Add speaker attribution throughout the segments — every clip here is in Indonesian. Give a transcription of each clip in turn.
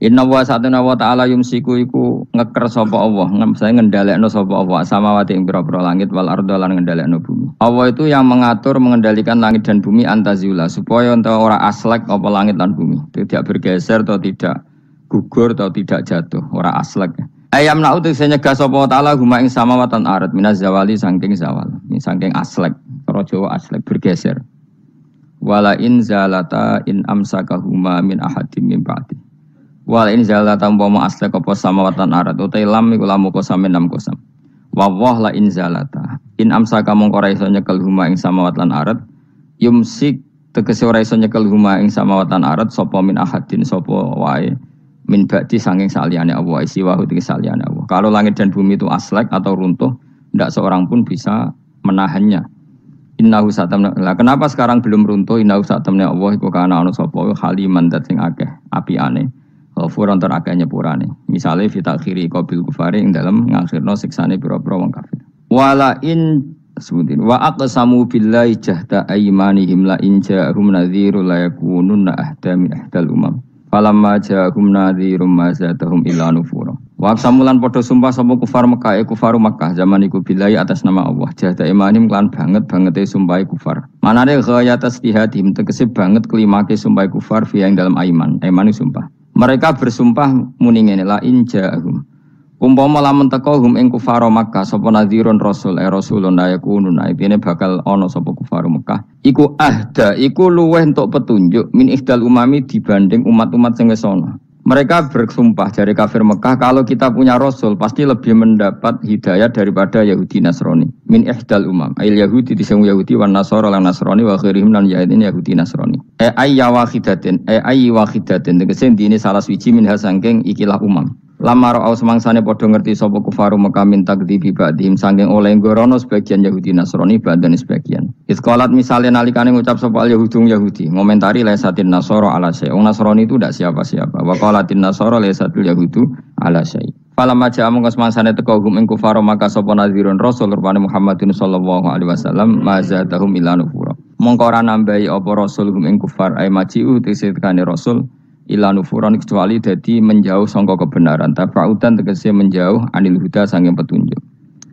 Speaker 1: Inna wa satuna wa ta'ala yumsiku iku ngeker sapa Allah, saya ngendhalekno sapa Allah samawati ing pira-pira langit wal arda lan ngendhalekno bumi. Allah itu yang mengatur mengendalikan langit dan bumi antazula supaya ora aslek apa langit dan bumi, tidak bergeser atau tidak gugur atau tidak jatuh, ora aslek. Ayam na'u tegese nyegah sapa ta'ala huma ing samawatan arat minaz zawali saking zawal, saking aslek, cara Jawa aslek bergeser. Wala in zalata in amsakahuma min ahadim min ba'di. Wala in zalata umpama aslek apa samawatan arat utai lam iku lamu kosam enam kosam. Wa la in zalata in amsaka mongko ora iso nyekel huma ing samawatan arat yumsik tegese ora iso nyekel huma ing samawatan arat sapa min ahadin sapa wae min ba'di saking saliyane Allah isi wa hu saliyane Allah. Kalau langit dan bumi itu aslek atau runtuh, tidak seorang pun bisa menahannya. Innahu satamna. Lah kenapa sekarang belum runtuh? Innahu satamna Allah iku kana ana sapa haliman dat sing akeh apiane. Furon terakeh nyepurane. Misale fitakhiri qabil kufari ing dalem ngakhirno siksane pira-pira wong kafir. Wala in sebutin wa aqsamu billahi jahda aymanihim la in ja'ahum nadhirun la yakununna ahda min ahdal umam. Falamma ja'ahum nadhirum ma zadahum illa nufura. Wa aqsamulan padha sumpah sapa kufar Mekah kufaru Mekah zaman iku billahi atas nama Allah. Jahda aymanihim lan banget-bangete sumpah kufar. Manane ghayat istihadim tegese banget kelimake sumpah kufar fi ing dalem aiman. Aiman sumpah. Mereka bersumpah muni ngene la in ja'ahum. Umpama lamun teka hum ing kufar Makkah sapa nadhirun rasul rasulun ayakunun aipine bakal ana sapa kufar Makkah. Iku ahda, iku luweh entuk petunjuk min ihdal umami dibanding umat-umat sing wis ana. Mereka bersumpah dari kafir Mekah kalau kita punya rasul pasti lebih mendapat hidayah daripada Yahudi Nasrani. Min ihdal umam. Ail Yahudi dising Yahudi wan Nasara lan Nasrani wa ghairihim lan yaidin Yahudi Nasrani. Ayya wahidatin tegese dene salah suci min hasangking ikilah umam. Lamar au semangsane padha ngerti sapa kufaru Mekah min takdzibi ba'dihim saking oleh ngorono sebagian Yahudi Nasrani badan sebagian. Isqalat misalnya nalikane ngucap sapa Yahudi ngomentari laisatin Nasara ala syai. Wong Nasrani itu ndak siapa-siapa. Wa qalatin Nasara laisatul yahudu ala syai. Falamma ja'a mongko semangsane teka hum ing kufaru Mekah sapa nadhirun rasul rupane Muhammadin sallallahu alaihi wasallam mazadahum ila nufura. Mongko ora nambahi apa rasul hum ing kufar ay maji'u tisikane rasul ila nufuran kecuali dadi menjauh sangka kebenaran tafautan tegese menjauh anil huda saking petunjuk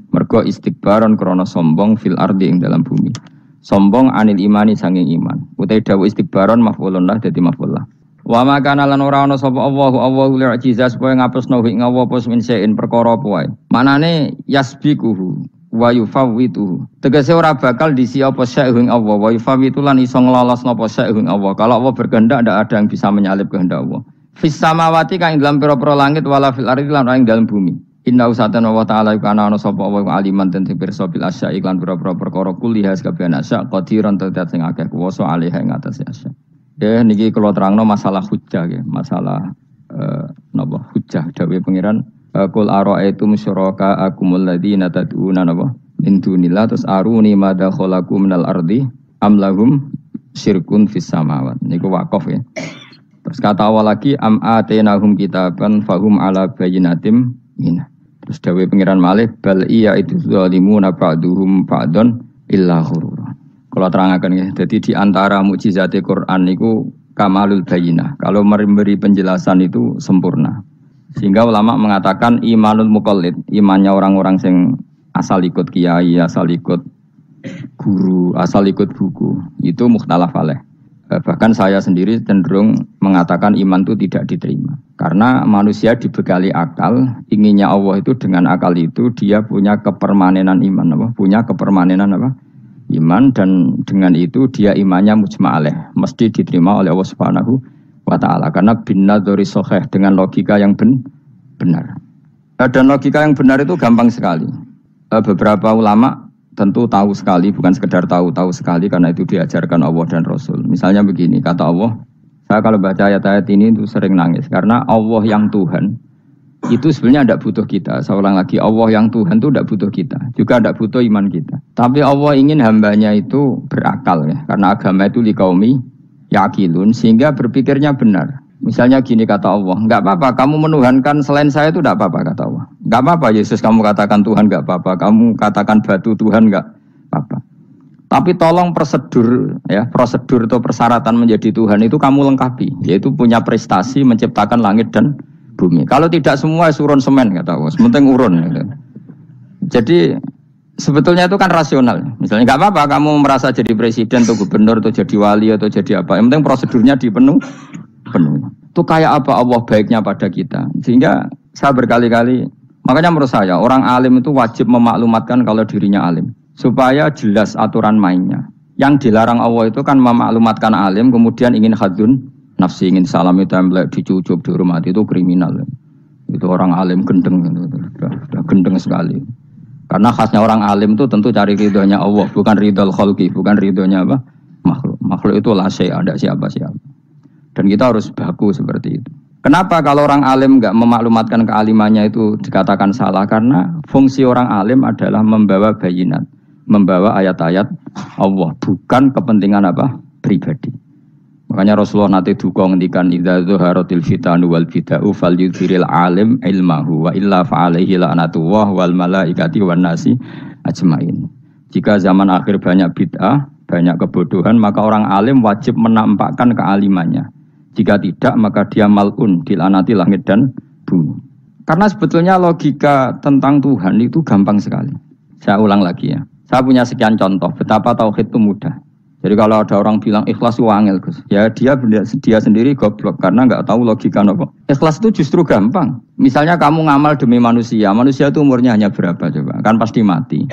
Speaker 1: mergo istikbaron krana sombong fil ardi ing dalam bumi sombong anil imani saking iman utai dawuh istikbaron maf'ulun lah dadi maf'ul lah wa ma kana lan ora ana sapa Allahu li'jiza supaya ngapusno ing Allah apa min sein perkara apa wae manane yasbiquhu wa yufawwitu tegese ora bakal disi apa syai'un Allah wa yufawwitu lan iso nglolosno apa syai'un Allah kalau Allah berkehendak ndak ada yang bisa menyalip kehendak Allah fis samawati kang dalam pira-pira langit wala fil ardi lan ing dalam bumi inna usatana wa ta'ala kana ana sapa wa aliman ten pirsa bil asya'i lan pira-pira perkara kuliah kabeh asya qadiran tetet sing akeh kuwasa alih ing atase asya niki kula terangno masalah hujjah nggih masalah napa hujjah dawuh pangeran Qul ara'aytum syuraka akumul ladzina tad'una napa min dunillah terus aruni madza khalaqu minal ardi am lahum syirkun fis samawat niku wakaf ya. Terus kata awal lagi am atainahum kitaban fahum ala bayyinatim min. Terus dawuh pengiran malih bal iya itu zalimuna ba'duhum ba'dun illa ghurura. Kalau terangaken ya, jadi di antara mukjizat Quran niku kamalul bayyinah. Kalau memberi penjelasan itu sempurna. Sehingga ulama mengatakan imanul muqallid, imannya orang-orang yang asal ikut kiai, asal ikut guru, asal ikut buku, itu mukhtalaf alaih. Bahkan saya sendiri cenderung mengatakan iman itu tidak diterima. Karena manusia dibekali akal, inginnya Allah itu dengan akal itu dia punya kepermanenan iman, apa? Punya kepermanenan apa? Iman dan dengan itu dia imannya mujma' alaih, mesti diterima oleh Allah Subhanahu wa ta'ala karena binadzori soheh dengan logika yang benar dan logika yang benar itu gampang sekali beberapa ulama tentu tahu sekali bukan sekedar tahu sekali karena itu diajarkan Allah dan Rasul misalnya begini kata Allah saya kalau baca ayat-ayat ini itu sering nangis karena Allah yang Tuhan itu sebenarnya tidak butuh kita saya ulang lagi Allah yang Tuhan itu tidak butuh kita juga tidak butuh iman kita tapi Allah ingin hambanya itu berakal ya karena agama itu liqaumi yakilun sehingga berpikirnya benar. Misalnya gini kata Allah, enggak apa-apa kamu menuhankan selain saya itu enggak apa-apa kata Allah. Enggak apa-apa Yesus kamu katakan Tuhan enggak apa-apa, kamu katakan batu Tuhan enggak apa-apa. Tapi tolong prosedur atau persyaratan menjadi Tuhan itu kamu lengkapi, yaitu punya prestasi menciptakan langit dan bumi. Kalau tidak semua surun semen kata Allah, penting urun. Gitu. Jadi sebetulnya itu kan rasional. Misalnya nggak apa-apa kamu merasa jadi presiden atau gubernur atau jadi wali atau jadi apa. Yang penting prosedurnya dipenuhi. Itu kayak apa Allah baiknya pada kita. Sehingga saya berkali-kali, makanya menurut saya orang alim itu wajib memaklumatkan kalau dirinya alim. Supaya jelas aturan mainnya. Yang dilarang Allah itu kan memaklumatkan alim, kemudian ingin hadun nafsi, ingin salami template, dicucuk, dihormati, itu kriminal. Itu orang alim gendeng, sudah gendeng sekali. Karena khasnya orang alim itu tentu cari ridhonya Allah, bukan ridhol khalqi, bukan ridhonya apa? Makhluk. Makhluk itu la syai'a, ada siapa-siapa. Dan kita harus baku seperti itu. Kenapa kalau orang alim enggak memaklumatkan kealimannya itu dikatakan salah? Karena fungsi orang alim adalah membawa bayinat, membawa ayat-ayat Allah, bukan kepentingan apa? Pribadi. Makanya Rasulullah nanti duka ngendikan idza zuharatil fitanu wal bid'u falyudhiril alim ilmahu wa illa fa'alaihi la'natullah wal malaikati wan nasi ajmain. Jika zaman akhir banyak bid'ah, banyak kebodohan, maka orang alim wajib menampakkan kealimannya. Jika tidak, maka dia mal'un, dilaknati langit dan bumi. Karena sebetulnya logika tentang Tuhan itu gampang sekali. Saya ulang lagi ya. Saya punya sekian contoh betapa tauhid itu mudah. Jadi kalau ada orang bilang ikhlas itu angel, Gus. Ya dia sendiri goblok karena nggak tahu logika apa. Ikhlas itu justru gampang. Misalnya kamu ngamal demi manusia itu umurnya hanya berapa coba? Kan pasti mati.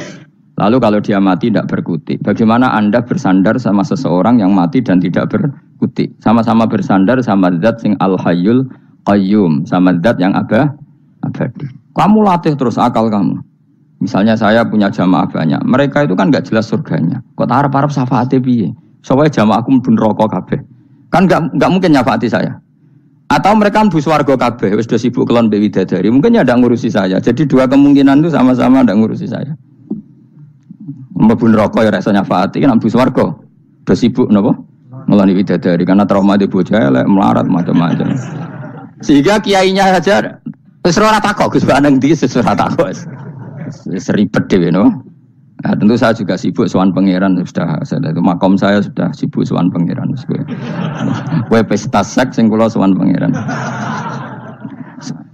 Speaker 1: Lalu kalau dia mati tidak berkutik. Bagaimana Anda bersandar sama seseorang yang mati dan tidak berkutik? Sama-sama bersandar sama zat sing al-hayyul qayyum, sama zat yang abadi. Kamu latih terus akal kamu. Misalnya saya punya jamaah banyak, mereka itu kan nggak jelas surganya. Kok harap-harap syafaatnya piye? Soalnya jamaahku mlebu neraka kabeh. Kan nggak mungkin nyafaati saya. Atau mereka mlebu swarga kabeh, wis do sibuk kelon mbek widadari. Mungkin ya ndak ngurusi saya. Jadi dua kemungkinan itu sama-sama ndak ngurusi saya. Mlebu neraka ya rasa nyafaati, kan mlebu swarga. Do sibuk napa? Ngeloni widadari karena trauma di bocah elek, melarat macam-macam. Sehingga kiainya saja wis ora takok Gus Baneng iki wis ora takok. Seribet deh, no? Nah, tentu saya juga sibuk sowan pangeran sudah itu makom saya sudah sibuk sowan pangeran. Kowe pesta seks sing kula sowan pangeran.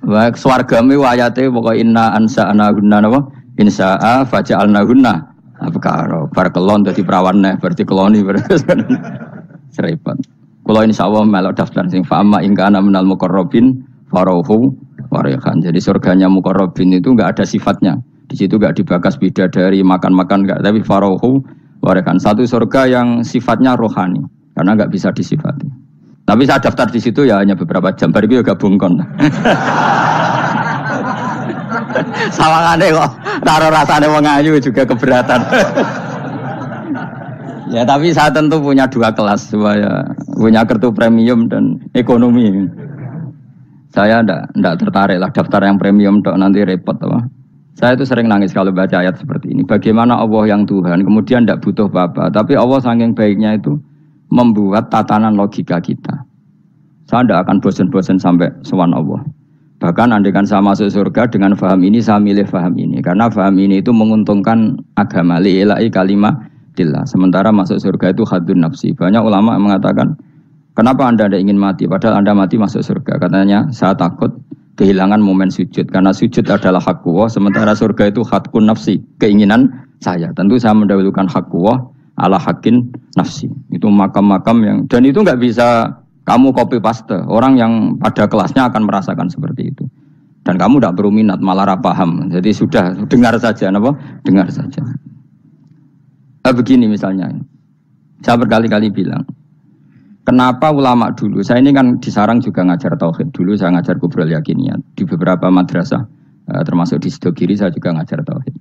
Speaker 1: Wa swargame ayate pokoke inna ansa'na gunna napa? Insa'a faja'alna gunna. Apa bar kelon dadi perawan neh berarti keloni seribet. Kula insyaallah melok daftar sing fa'ama in kana minal muqarrabin farauhu warihan. Jadi surganya muqarrabin itu enggak ada sifatnya. Di situ enggak dibakas bidadari, makan-makan enggak, tapi farauhu warihan. Satu surga yang sifatnya rohani, karena enggak bisa disifati. Tapi saya daftar di situ ya hanya beberapa jam, baru itu gabung kon. Sawangane kok karo rasane wong ayu juga keberatan. Ya tapi saya tentu punya dua kelas, supaya punya kartu premium dan ekonomi. Saya enggak tertarik lah daftar yang premium dok, nanti repot apa. Saya itu sering nangis kalau baca ayat seperti ini. Bagaimana Allah yang Tuhan, kemudian tidak butuh apa-apa. Tapi Allah saking baiknya itu membuat tatanan logika kita. Saya tidak akan bosan-bosan sampai sowan Allah. Bahkan andaikan saya masuk surga dengan faham ini, saya milih faham ini. Karena faham ini itu menguntungkan agama. Li'ilai kalimatillah. Sementara masuk surga itu hadun nafsi. Banyak ulama yang mengatakan, kenapa Anda tidak ingin mati? Padahal Anda mati masuk surga. Katanya, saya takut kehilangan momen sujud, karena sujud adalah hak Allah, sementara surga itu hakun nafsi, keinginan saya. Tentu saya mendahulukan hak Allah ala hakin nafsi. Itu makam-makam yang, dan itu nggak bisa kamu copy paste. Orang yang pada kelasnya akan merasakan seperti itu. Dan kamu tidak perlu minat, malah paham. Jadi sudah dengar saja, apa? Dengar saja. Begini misalnya, saya berkali-kali bilang. Kenapa ulama dulu, saya ini kan di Sarang juga ngajar tauhid. Dulu saya ngajar kubrul yakiniyat. Di beberapa madrasah, termasuk di Sidogiri saya juga ngajar tauhid.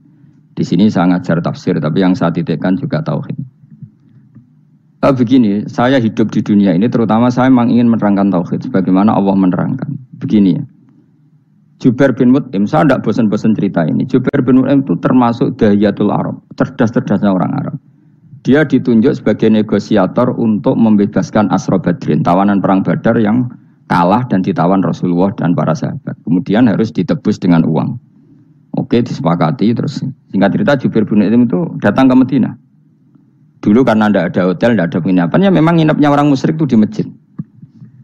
Speaker 1: Di sini saya ngajar tafsir, tapi yang saya titikkan juga tauhid. Begini, saya hidup di dunia ini, terutama saya memang ingin menerangkan tauhid. Sebagaimana Allah menerangkan. Begini ya. Jubair bin Mut'im, saya tidak bosan-bosan cerita ini. Jubair bin Mut'im itu termasuk dahiyatul Arab. Cerdas-cerdasnya orang Arab. Dia ditunjuk sebagai negosiator untuk membebaskan Asra Badrin, tawanan perang Badar yang kalah dan ditawan Rasulullah dan para sahabat. Kemudian harus ditebus dengan uang. Oke, disepakati terus. Singkat cerita Jubair bin Mut'im itu datang ke Madinah. Dulu karena tidak ada hotel, tidak ada penginapan, ya memang nginepnya orang musyrik itu di masjid.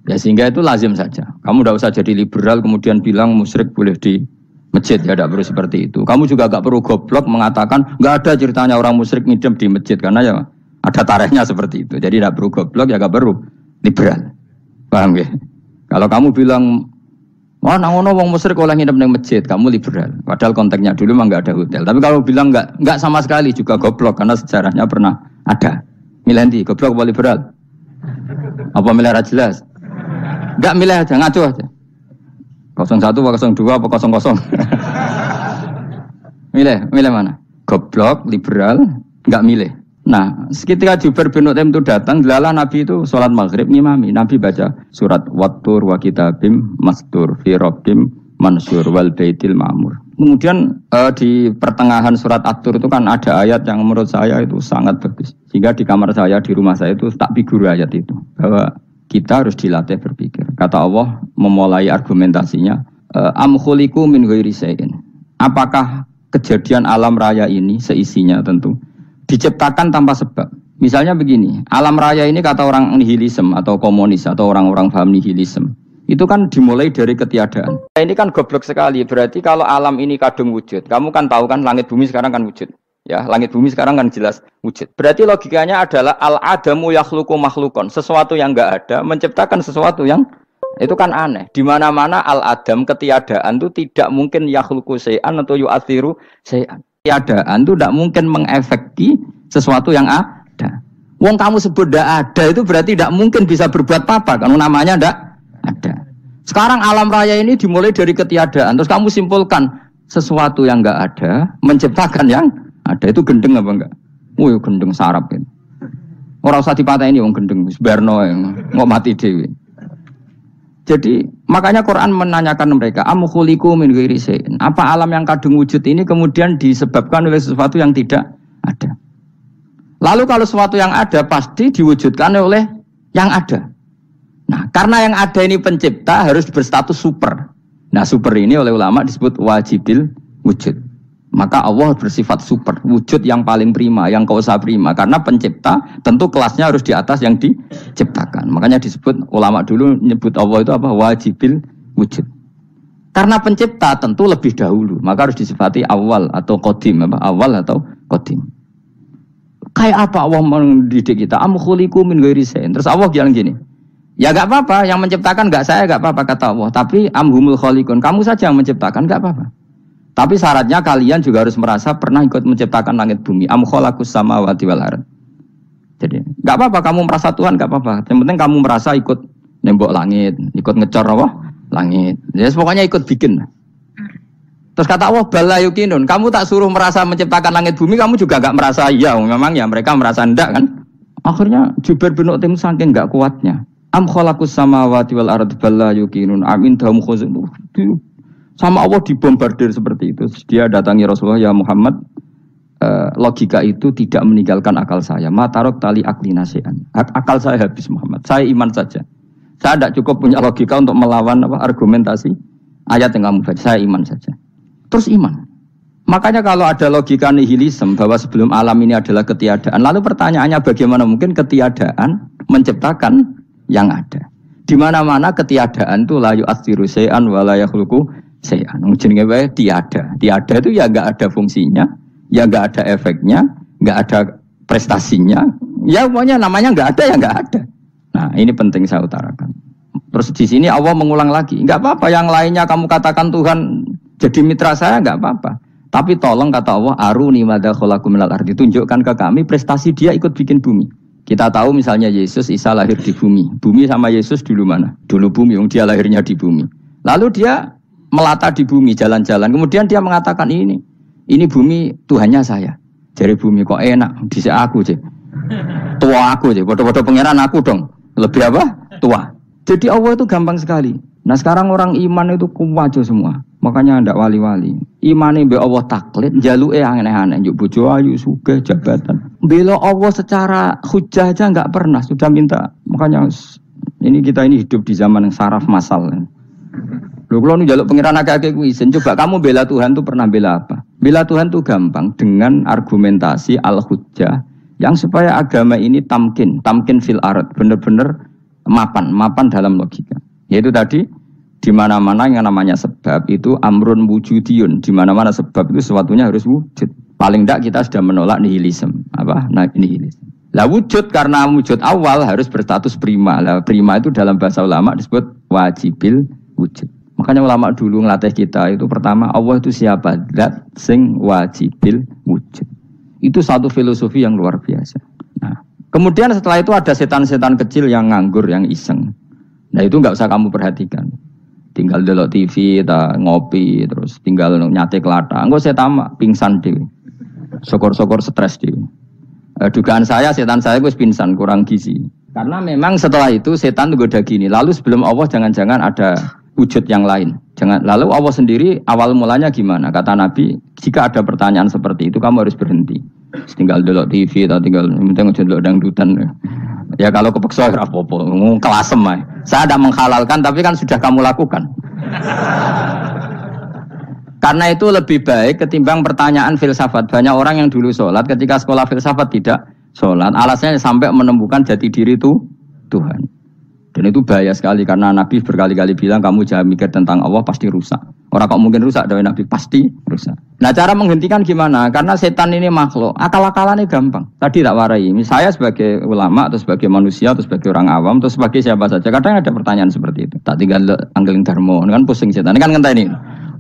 Speaker 1: Ya sehingga itu lazim saja. Kamu tidak usah jadi liberal kemudian bilang musyrik boleh di masjid, ya tidak perlu seperti itu. Kamu juga tidak perlu goblok mengatakan nggak ada ceritanya orang musyrik nginep di masjid karena ya ada tarikhnya seperti itu. Jadi tidak perlu goblok, ya tidak perlu liberal. Paham ya? Kalau kamu bilang wah, nangono wong musyrik oleh nginep di masjid, kamu liberal. Padahal konteksnya dulu memang nggak ada hotel. Tapi kalau bilang nggak sama sekali juga goblok karena sejarahnya pernah ada. Milih nanti goblok apa liberal? Apa milih jelas? Nggak milih aja, ngaco aja. 01 apa 02 apa 00? milih mana? Goblok, liberal, nggak milih. Nah, ketika Jubair bin Mut'im itu datang, lala Nabi itu sholat maghrib ngimami. Nabi baca surat Wattur wa kitabim mastur fi rabbim mansur wal baitil ma'mur. Kemudian di pertengahan surat At-Tur itu kan ada ayat yang menurut saya itu sangat bagus. Sehingga di kamar saya, di rumah saya itu tak figur ayat itu. Bahwa kita harus dilatih berpikir. Kata Allah memulai argumentasinya, am khuliqu min ghairi syai'in. Apakah kejadian alam raya ini seisinya tentu diciptakan tanpa sebab. Misalnya begini, alam raya ini kata orang nihilisme atau komunis atau orang-orang paham nihilisme, itu kan dimulai dari ketiadaan. Ini kan goblok sekali. Berarti kalau alam ini kadung wujud, kamu kan tahu kan langit bumi sekarang kan wujud. Ya, langit bumi sekarang kan jelas wujud. Berarti logikanya adalah al-adamu yakhluqu makhlukon, sesuatu yang enggak ada menciptakan sesuatu yang itu kan aneh. Di mana-mana al-adam ketiadaan itu tidak mungkin yakhluqu syai'an atau yu'athiru syai'an. Ketiadaan itu tidak mungkin mengefeki sesuatu yang ada. Wong kamu sebut tidak ada itu berarti tidak mungkin bisa berbuat apa karena namanya tidak ada. Sekarang alam raya ini dimulai dari ketiadaan. Terus kamu simpulkan sesuatu yang enggak ada menciptakan yang ada, itu gendeng apa enggak? Wih, gendeng sarap kan. Orang usah dipatahin wong gendeng, sebarno nggak mati dewi. Jadi makanya Quran menanyakan mereka, am khuliqu min ghairi syai'in. Apa alam yang kadung wujud ini kemudian disebabkan oleh sesuatu yang tidak ada? Lalu kalau sesuatu yang ada pasti diwujudkan oleh yang ada. Nah, karena yang ada ini pencipta harus berstatus super. Nah, super ini oleh ulama disebut wajibil wujud. Maka Allah bersifat super, wujud yang paling prima, yang kausa prima. Karena pencipta tentu kelasnya harus di atas yang diciptakan. Makanya disebut, ulama dulu nyebut Allah itu apa? Wajibil wujud. Karena pencipta tentu lebih dahulu, maka harus disifati awal atau qadim, apa? Awal atau qadim. Kayak apa Allah mendidik kita? Am khuliqu min ghairi syai'in. Terus Allah bilang gini, ya gak apa-apa, yang menciptakan gak saya, gak apa-apa kata Allah. Tapi amhumul khaliqun, kamu saja yang menciptakan, gak apa-apa. Tapi syaratnya kalian juga harus merasa pernah ikut menciptakan langit bumi. Am khalaqus samawati wal ardh. Jadi, enggak apa-apa kamu merasa Tuhan, enggak apa-apa. Yang penting kamu merasa ikut nembok langit, ikut ngecor apa? Langit. Ya pokoknya ikut bikin. Terus kata Allah, bala yukinun. Kamu tak suruh merasa menciptakan langit bumi, kamu juga enggak merasa iya. Memang ya mereka merasa enggak kan? Akhirnya Jubair bin Mut'im saking enggak kuatnya. Am khalaqus samawati wal ardh bala yukinun. Amin dahum khuzun. Sama Allah dibombardir seperti itu. Dia datangi Rasulullah, ya Muhammad, logika itu tidak meninggalkan akal saya. Matarok tali akli nasihan. Akal saya habis Muhammad. Saya iman saja. Saya tidak cukup punya logika untuk melawan argumentasi ayat yang kamu baca. Saya iman saja. Terus iman. Makanya kalau ada logika nihilisme bahwa sebelum alam ini adalah ketiadaan, lalu pertanyaannya bagaimana mungkin ketiadaan menciptakan yang ada? Di mana-mana ketiadaan itu la yu'athiru syai'an wa la yakhluqu syai'an. Jenenge wae tiada. Tiada itu ya enggak ada fungsinya, ya enggak ada efeknya, enggak ada prestasinya. Ya pokoknya namanya enggak ada ya enggak ada. Nah, ini penting saya utarakan. Terus di sini Allah mengulang lagi, enggak apa-apa yang lainnya kamu katakan Tuhan jadi mitra saya enggak apa-apa. Tapi tolong kata Allah, aruni madza khalaqu minal ardi, tunjukkan ke kami prestasi dia ikut bikin bumi. Kita tahu misalnya Yesus, Isa lahir di bumi. Bumi sama Yesus dulu mana? Dulu bumi, dia lahirnya di bumi. Lalu dia melata di bumi, jalan-jalan. Kemudian dia mengatakan ini bumi Tuhannya saya. Jadi bumi kok enak, dhisik aku sih. Tua aku sih, bodoh-bodoh pangeran aku dong. Lebih apa? Tua. Jadi Allah itu gampang sekali. Nah sekarang orang iman itu kuwajo semua. Makanya ndak wali-wali. Imane mbek Allah taklid, njaluke aneh-aneh, njuk bojo ayu, sugih, jabatan. Bela Allah secara hujah aja enggak pernah, sudah minta. Makanya kita ini hidup di zaman yang saraf masal. Lho kalau njaluk pengiran akeh-akeh kuwi isin, coba kamu bela Tuhan tuh pernah bela apa? Bela Tuhan tuh gampang dengan argumentasi al-hujjah Yang supaya agama ini tamkin fil ard, benar-benar mapan dalam logika. Yaitu tadi di mana-mana yang namanya sebab itu amrun wujudiyun, di mana-mana sebab itu sesuatunya harus wujud. Paling tidak kita sudah menolak nihilisme. Apa? Nah, nihilisme. Lah wujud karena wujud awal harus berstatus prima. Lah prima itu dalam bahasa ulama disebut wajibil wujud. Makanya ulama dulu ngelatih kita itu pertama Allah itu siapa? Zat sing wajibil wujud. Itu satu filosofi yang luar biasa. Nah, kemudian setelah itu ada setan-setan kecil yang nganggur, yang iseng. Nah itu nggak usah kamu perhatikan. Tinggal delok TV, ngopi, terus tinggal nyate kelata. Enggak saya tamak, pingsan dewe. Sokor-sokor stres dewe. Dugaan saya setan saya gue pingsan, kurang gizi. Karena memang setelah itu setan tuh goda gini. Lalu sebelum Allah jangan-jangan ada wujud yang lain. Lalu Allah sendiri awal mulanya gimana? Kata Nabi, jika ada pertanyaan seperti itu kamu harus berhenti. Tinggal delok TV atau tinggal penting delok dangdutan. Ya kalau kepeksa ora apa-apa, kelasem ae. Saya tidak menghalalkan tapi kan sudah kamu lakukan. Karena itu lebih baik ketimbang pertanyaan filsafat. Banyak orang yang dulu sholat ketika sekolah filsafat tidak sholat. Alasannya sampai menemukan jati diri itu Tuhan. Dan itu bahaya sekali karena Nabi berkali-kali bilang kamu jangan mikir tentang Allah pasti rusak. Orang kok mungkin rusak dari Nabi pasti rusak. Nah cara menghentikan gimana? Karena setan ini makhluk, akal-akalannya gampang. Tadi tak warai. Saya sebagai ulama atau sebagai manusia atau sebagai orang awam atau sebagai siapa saja. Kadang ada pertanyaan seperti itu. Tak tinggal anggeling dharma, kan pusing setan. Ini kan ngenteni.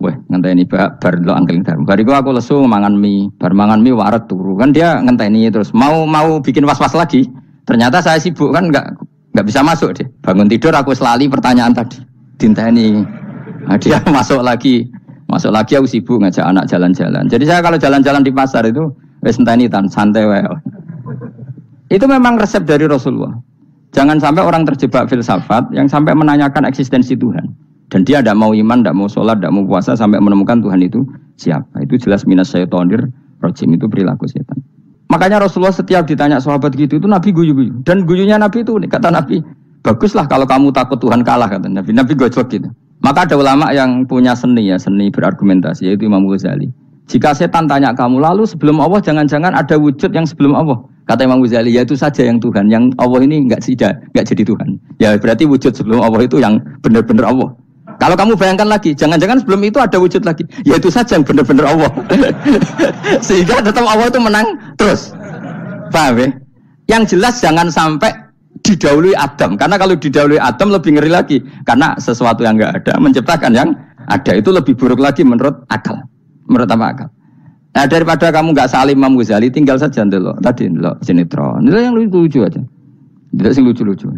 Speaker 1: Weh, ngenteni bar lo anggeling dharma. Bariku aku lesu mangan mie, bar mangan mie waret turu. Kan dia ngenteni terus mau bikin was-was lagi. Ternyata saya sibuk kan enggak bisa masuk deh. Bangun tidur aku selali pertanyaan tadi. Dinteni. Nah, dia masuk lagi aku sibuk ngajak anak jalan-jalan. Jadi saya kalau jalan-jalan di pasar itu wis enteni tan santai wae. Itu memang resep dari Rasulullah. Jangan sampai orang terjebak filsafat yang sampai menanyakan eksistensi Tuhan. Dan dia tidak mau iman, tidak mau sholat, tidak mau puasa sampai menemukan Tuhan itu siapa. Itu jelas minas syaitonir rajim, itu perilaku setan. Makanya Rasulullah setiap ditanya sahabat gitu itu Nabi guyu-guyu. Dan guyunya Nabi itu kata Nabi, baguslah kalau kamu takut Tuhan kalah kata Nabi. Nabi gojlok gitu. Maka ada ulama yang punya seni berargumentasi yaitu Imam Ghazali. Jika setan tanya kamu lalu sebelum Allah jangan-jangan ada wujud yang sebelum Allah. Kata Imam Ghazali, ya itu saja yang Tuhan. Yang Allah ini enggak jadi Tuhan. Ya berarti wujud sebelum Allah itu yang benar-benar Allah. Kalau kamu bayangkan lagi, jangan-jangan sebelum itu ada wujud lagi. Ya itu saja yang benar-benar Allah. Sehingga tetap Allah itu menang terus. Paham ya? Yang jelas jangan sampai didahului Adam. Karena kalau didahului Adam lebih ngeri lagi. Karena sesuatu yang enggak ada menciptakan yang ada. Itu lebih buruk lagi menurut akal. Menurut apa akal? Nah daripada kamu enggak salim Imam Ghazali, tinggal saja ndelok. Tadi ndelok sinetron. Itu yang lucu-lucu aja. Tidak sing lucu-lucu.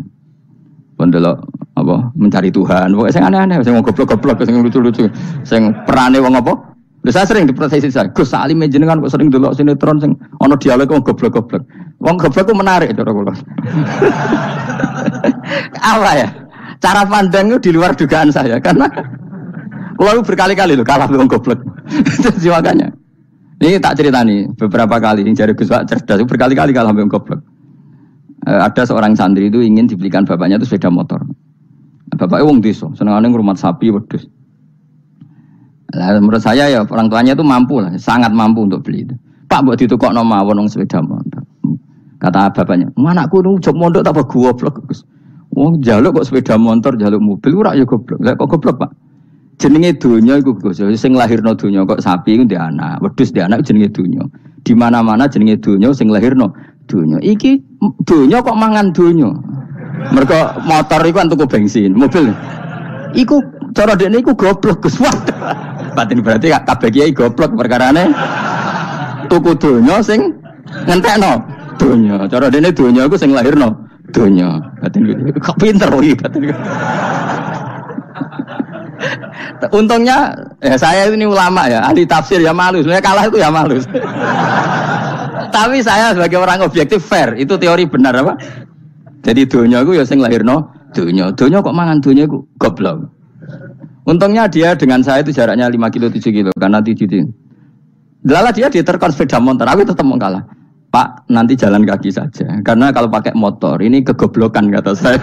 Speaker 1: Ndelok apa mencari Tuhan. Pokoknya sing aneh-aneh, sing goblok-goblok, sing lucu-lucu, sing perane wong apa? Lha saya sering diprotes saya. Gus Salim jenengan kok sering ndelok sinetron sing ana dialog wong goblok-goblok. Wong goblok ku menarik cara kula. Apa ya? Cara pandang itu di luar dugaan saya karena kula berkali-kali lho kalah wong goblok. Jadi makanya. Ini tak ceritani beberapa kali yang jari Gus Wak cerdas berkali-kali kalah wong goblok. Ada seorang santri itu ingin dibelikan bapaknya itu sepeda motor. Bapaknya wong desa, senengane ngrumat sapi wedhus. Lah menurut saya ya orang tuanya itu mampu lah, sangat mampu untuk beli itu. Pak mbok ditukokno mawon wong sepeda motor. Kata bapaknya, "Anakku nu jog mondok tak goblok, Gus. Wong njaluk kok sepeda motor, njaluk mobil ora ya goblok." Lah kok goblok, Pak? Jenenge donya iku Gus, sing lahirno donya kok sapi iku ndek anak, wedhus ndek anak jenenge donya. Di mana-mana jenenge donya sing lahirno donya. Iki donya kok mangan donya. Mergo motor iku kan tuku bensin, mobil. Iku cara dekne iku goblok Gus. Batin berarti kabeh kiai goblok perkarane tuku donya sing ngentekno donya. Cara dekne donya iku sing lahirno donya. Batin kok pinter iki batin. Untungnya saya ini ulama ya, ahli tafsir ya malu. Sebenarnya kalah itu ya malu. Tapi saya sebagai orang objektif fair, itu teori benar apa? Jadi donya iku ya sing lahirno donya. Donya kok mangan donya iku goblok. Untungnya dia dengan saya itu jaraknya 5 kilo 7 kilo karena 7 kilo. Lala dia diterkon sepeda motor, aku tetap mau kalah. Pak, nanti jalan kaki saja. Karena kalau pakai motor ini kegoblokan kata saya.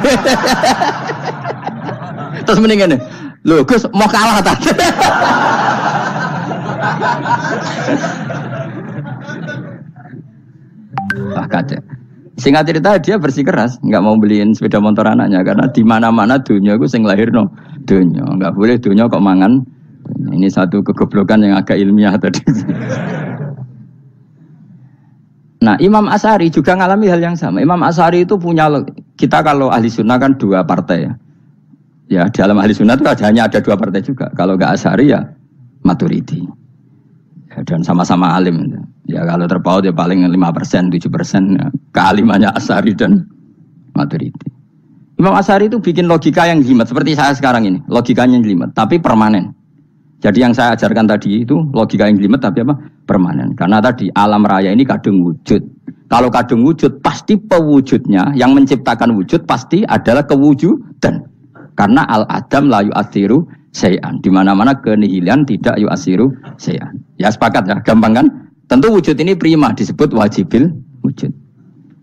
Speaker 1: Terus mendingan nih, loh Gus mau kalah tadi. Wah kacau. Singkat cerita dia bersikeras, nggak mau beliin sepeda motor anaknya karena di mana-mana dunia itu sing lahirno dunia, nggak boleh dunia kok mangan. Ini satu kegoblokan yang agak ilmiah tadi. Nah, Imam Asy'ari juga ngalami hal yang sama. Imam Asy'ari itu punya, kita kalau ahli sunnah kan dua partai ya. Ya, dalam ahli sunnah itu hanya ada dua partai juga. Kalau nggak Asy'ari ya Maturidi. Ya, dan sama-sama alim. Ya kalau terpaut ya paling 5%, 7% ya. Kealimannya Asy'ari dan Maturidi. Imam Asy'ari itu bikin logika yang jelimet seperti saya sekarang ini. Logikanya yang jelimet, tapi permanen. Jadi yang saya ajarkan tadi itu logika yang jelimet tapi apa? Permanen. Karena tadi alam raya ini kadung wujud. Kalau kadung wujud pasti pewujudnya yang menciptakan wujud pasti adalah kewujudan. Karena al-adam la yu'athiru syai'an. Di mana-mana kenihilan tidak yu'athiru syai'an. Ya sepakat ya, gampang kan? Tentu wujud ini prima disebut wajibil wujud.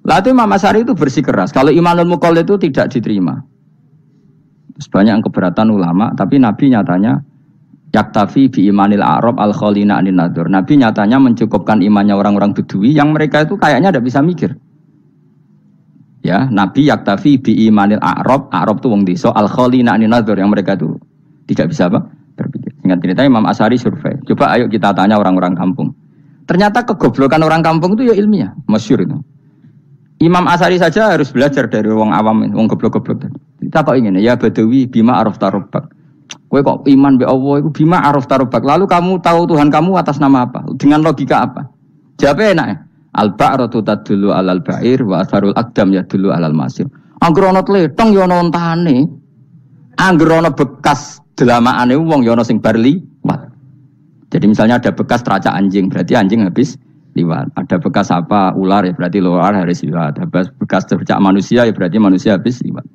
Speaker 1: Lalu Imam Asy'ari itu bersikeras. Kalau imanul muqall itu tidak diterima. Banyak yang keberatan ulama, tapi Nabi nyatanya yaktafi bi imanil a'rab al-khalina anin nadur. Nabi nyatanya mencukupkan imannya orang-orang Bedui yang mereka itu kayaknya tidak bisa mikir. Ya, Nabi yaktafi bi imanil a'rab itu wong desa al-khalina anin nadur yang mereka itu tidak bisa apa? Berpikir. Singkat cerita Imam Asy'ari survei. Coba ayo kita tanya orang-orang kampung. Ternyata kegoblokan orang kampung itu ya ilmiah, masyhur itu. Imam Asy'ari saja harus belajar dari wong awam, wong goblok-goblok. Kita kok ingin ya Badawi bima arafta rabbak. Kowe kok iman be Allah itu bima arafta rabbak. Lalu kamu tahu Tuhan kamu atas nama apa? Dengan logika apa? Jawabnya enak ya. Al-ba'ratu tadullu 'alal ba'ir wa atharul aqdam yadullu 'alal masir. Angger ana tletong ya ana ontane. Angger ana bekas delamaane wong ya ana sing bar liwat. Jadi misalnya ada bekas teracak anjing, berarti anjing habis liwat. Ada bekas apa ular ya berarti ular harus liwat. Ada bekas teracak manusia ya berarti manusia habis liwat.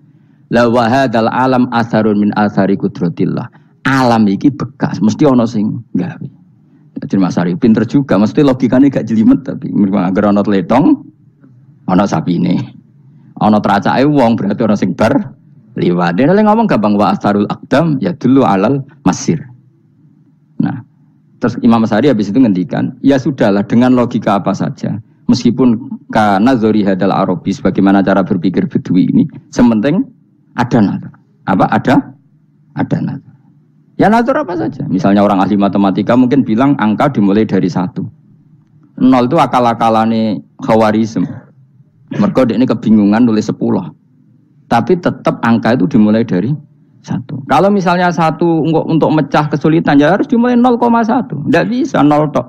Speaker 1: La wa hadzal alam atharun min athari qudratillah. Alam iki bekas, mesti ana sing gawe. Jadi Mas Ari pinter juga, mesti logikane gak jelimet tapi agar ana tletong ana sapine. Ana tracake wong berarti ana sing bar liwat. Dene ngomong gampang wa atharul aqdam ya dulu alal masir. Nah, terus Imam Asy'ari habis itu ngendikan, ya sudahlah dengan logika apa saja. Meskipun kana zori hadal arabi bagaimana cara berpikir Bedui ini, sementing ada nazar. Apa? Ada nazar. Ya nazar apa saja. Misalnya orang ahli matematika mungkin bilang angka dimulai dari 1. 0 itu akal-akalane Khawarizm. Mergo ini kebingungan nulis 10. Tapi tetap angka itu dimulai dari 1. Kalau misalnya 1 untuk mecah kesulitan ya harus dimulai 0,1. Tidak bisa 0 tok.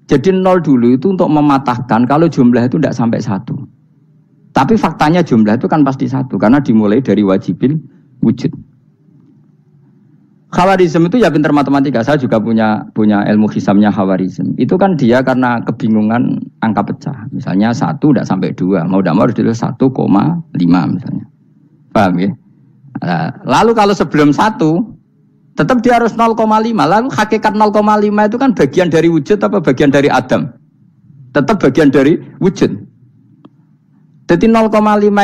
Speaker 1: Jadi 0 dulu itu untuk mematahkan kalau jumlah itu tidak sampai 1. Tapi faktanya jumlah itu kan pasti 1 karena dimulai dari wajibil wujud. Khawarizm itu ya pintar matematika. Saya juga punya ilmu hisabnya Khawarizm. Itu kan dia karena kebingungan angka pecah. Misalnya 1 tidak sampai 2, mau tidak mau harus ditulis 1,5 misalnya. Paham ya? Lalu kalau sebelum 1 tetap dia harus 0,5. Lalu hakikat 0,5 itu kan bagian dari wujud apa bagian dari Adam? Tetap bagian dari wujud. Jadi 0,5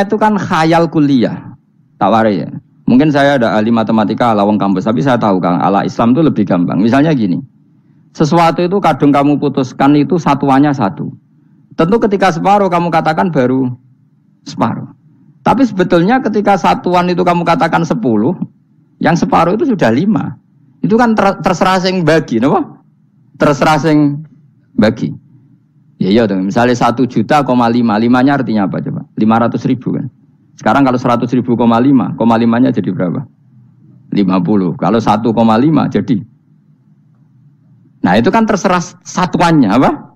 Speaker 1: itu kan khayal kuliah. Tawari ya. Mungkin saya ada ahli matematika ala wong kampus, tapi saya tahu Kang, ala Islam itu lebih gampang. Misalnya gini, sesuatu itu kadang kamu putuskan itu satuannya 1. Tentu ketika separuh kamu katakan baru separuh. Tapi sebetulnya ketika satuan itu kamu katakan 10, yang separuh itu sudah 5. Itu kan terserah sing bagi, apa? Terserah sing bagi. Ya iya dong, misalnya 1 juta, 5-nya artinya apa coba? 500.000 kan. Sekarang kalau 100.000, 5-nya jadi berapa? 50. Kalau 1,5 jadi. Nah itu kan terserah satuannya apa?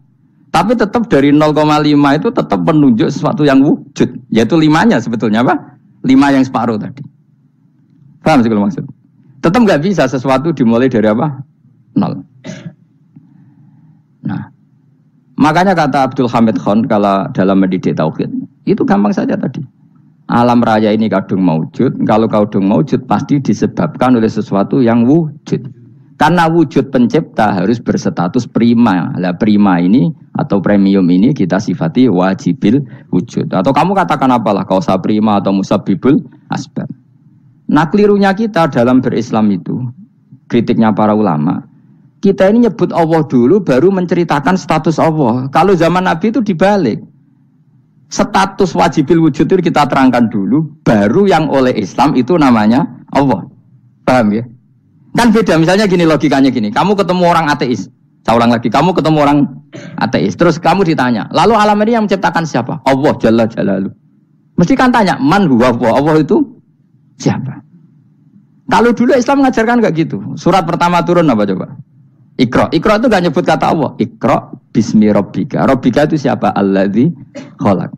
Speaker 1: Tapi tetap dari 0,5 itu tetap menunjuk sesuatu yang wujud. Yaitu 5-nya sebetulnya apa? 5 yang separuh tadi. Paham sih kalau maksud? Tetap nggak bisa sesuatu dimulai dari apa? 0. Nah, makanya kata Abdul Hamid Khan kalau dalam mendidik tauhid, itu gampang saja tadi. Alam raya ini kadung maujud. Kalau kadung maujud pasti disebabkan oleh sesuatu yang wujud. Karena wujud pencipta harus berstatus prima. Lah prima ini atau premium ini kita sifati wajibil wujud. Atau kamu katakan apalah kausa prima atau musabibul asbab. Nah kelirunya kita dalam berislam itu, kritiknya para ulama, Kita ini nyebut Allah dulu baru menceritakan status Allah. Kalau zaman Nabi itu dibalik. Status wajibil wujud itu kita terangkan dulu, baru yang oleh Islam itu namanya Allah. Paham ya? Kan beda, misalnya gini logikanya gini. Kamu ketemu orang ateis. Saya ulang lagi, kamu ketemu orang ateis. Terus kamu ditanya, lalu alam ini yang menciptakan siapa? Allah Jalla Jalaluh. Mesti kan tanya, man huwa Allah. Allah itu siapa? Kalau dulu Islam mengajarkan enggak gitu. Surat pertama turun apa coba? Iqra. Iqra itu gak nyebut kata Allah. Iqra bismi rabbika. Rabbika itu siapa? Alladzi khalaq.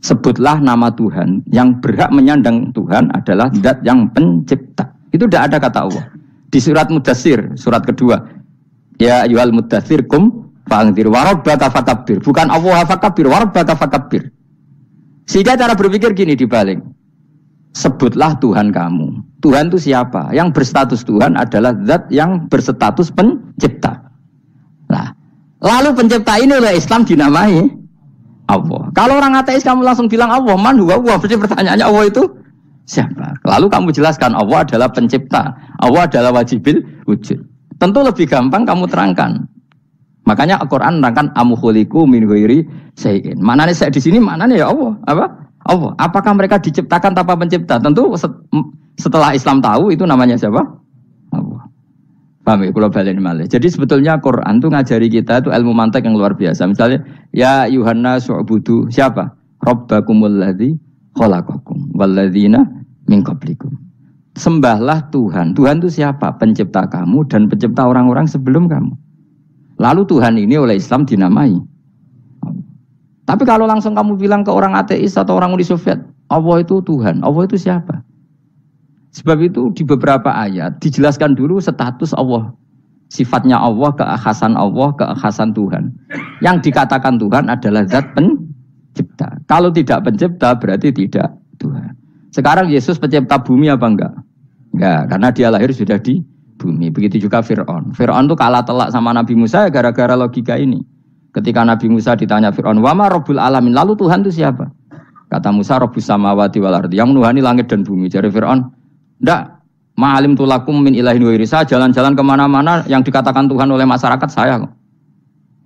Speaker 1: Sebutlah nama Tuhan. Yang berhak menyandang Tuhan adalah zat yang pencipta. Itu tidak ada kata Allah. Di surat Mudatsir, surat kedua. Ya ayyuhal mudatsir kum fa'anzir wa rabbaka fakabbir. Bukan Allah fakabbir, wa rabbaka fakabbir. Sehingga cara berpikir gini dibalik. Sebutlah Tuhan kamu. Tuhan itu siapa? Yang berstatus Tuhan adalah zat yang berstatus pencipta. Nah, lalu pencipta ini oleh Islam dinamai Allah. Kalau orang ateis kamu langsung bilang Allah, man huwa Allah, berarti pertanyaannya Allah itu siapa? Lalu kamu jelaskan Allah adalah pencipta, Allah adalah wajibil wujud. Tentu lebih gampang kamu terangkan. Makanya Al-Qur'an menerangkan amukhuliku min ghairi syai'in. Manane saya di sini manane ya Allah, apa? Allah. Apakah mereka diciptakan tanpa pencipta? Tentu setelah Islam tahu itu namanya siapa? Allah. Paham ya? Kalau balik malih. Jadi sebetulnya Quran itu ngajari kita itu ilmu mantek yang luar biasa. Misalnya, ya Yuhanna su'budu siapa? Rabbakumul ladzi khalaqakum walladzina min qablikum. Sembahlah Tuhan. Tuhan itu siapa? Pencipta kamu dan pencipta orang-orang sebelum kamu. Lalu Tuhan ini oleh Islam dinamai. Tapi kalau langsung kamu bilang ke orang ateis atau orang Uni Soviet, Allah itu Tuhan, Allah itu siapa? Sebab itu di beberapa ayat dijelaskan dulu status Allah. Sifatnya Allah, keekhasan Tuhan. Yang dikatakan Tuhan adalah zat pencipta. Kalau tidak pencipta berarti tidak Tuhan. Sekarang Yesus pencipta bumi apa enggak? Enggak, karena dia lahir sudah di bumi. Begitu juga Fir'aun. Fir'aun itu kalah telak sama Nabi Musa gara-gara logika ini. Ketika Nabi Musa ditanya Fir'aun, "Wa ma rabbul alamin?" Lalu Tuhan itu siapa? Kata Musa, "Rabbus samawati wal ardi." Yang menuhani langit dan bumi. Jadi Fir'aun, "Enggak, ma'alim tulakum min ilahin wa irisa." Jalan-jalan kemana-mana yang dikatakan Tuhan oleh masyarakat saya kok.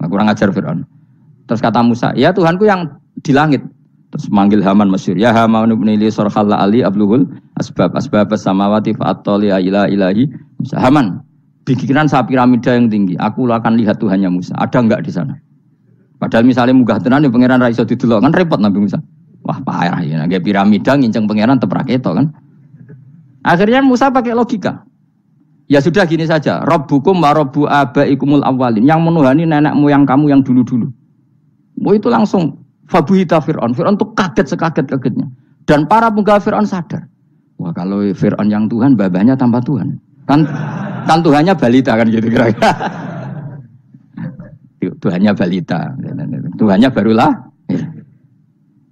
Speaker 1: Nah, kurang ajar Fir'aun. Terus kata Musa, "Ya Tuhanku yang di langit." Terus manggil Haman Masyur, "Ya Haman ibn li sarhal ali abluhul asbab samawati fa'attali ila ilahi Musa." Haman, bikinan saya piramida yang tinggi. Aku akan lihat Tuhannya Musa. Ada enggak di sana? Padahal misalnya munggah tenan ya pangeran ra iso didelok kan repot Nabi Musa. Wah, parah ya nggak piramida nginceng pangeran tetep ra ketok kan. Akhirnya Musa pakai logika. Ya sudah gini saja, Rabbukum wa rabbu abaikumul awwalin, yang menuhani nenek moyang kamu yang dulu-dulu. Itu langsung fabuhita Fir'aun. Fir'aun tuh kaget sekaget-kagetnya. Dan para penggawa Fir'aun sadar. Wah, kalau Fir'aun yang Tuhan, babanya tanpa Tuhan. Kan Tuhannya balita kan gitu kira-kira. Tuhannya balita, Tuhannya barulah.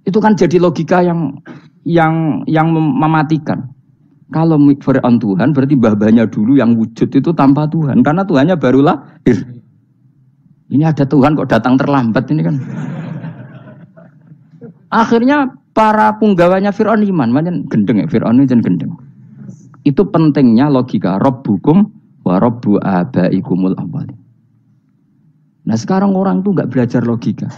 Speaker 1: Itu kan jadi logika yang mematikan. Kalau Fir'aun Tuhan berarti babanya dulu yang wujud itu tanpa Tuhan, karena Tuhannya barulah. Ini ada Tuhan kok datang terlambat ini kan. Akhirnya para punggawanya Fir'aun iman, macam gendeng ya Fir'aun ini jangan gendeng. Itu pentingnya logika Rabbukum wa rabbu abaikumul awwalin. Nah sekarang orang tuh nggak belajar logika.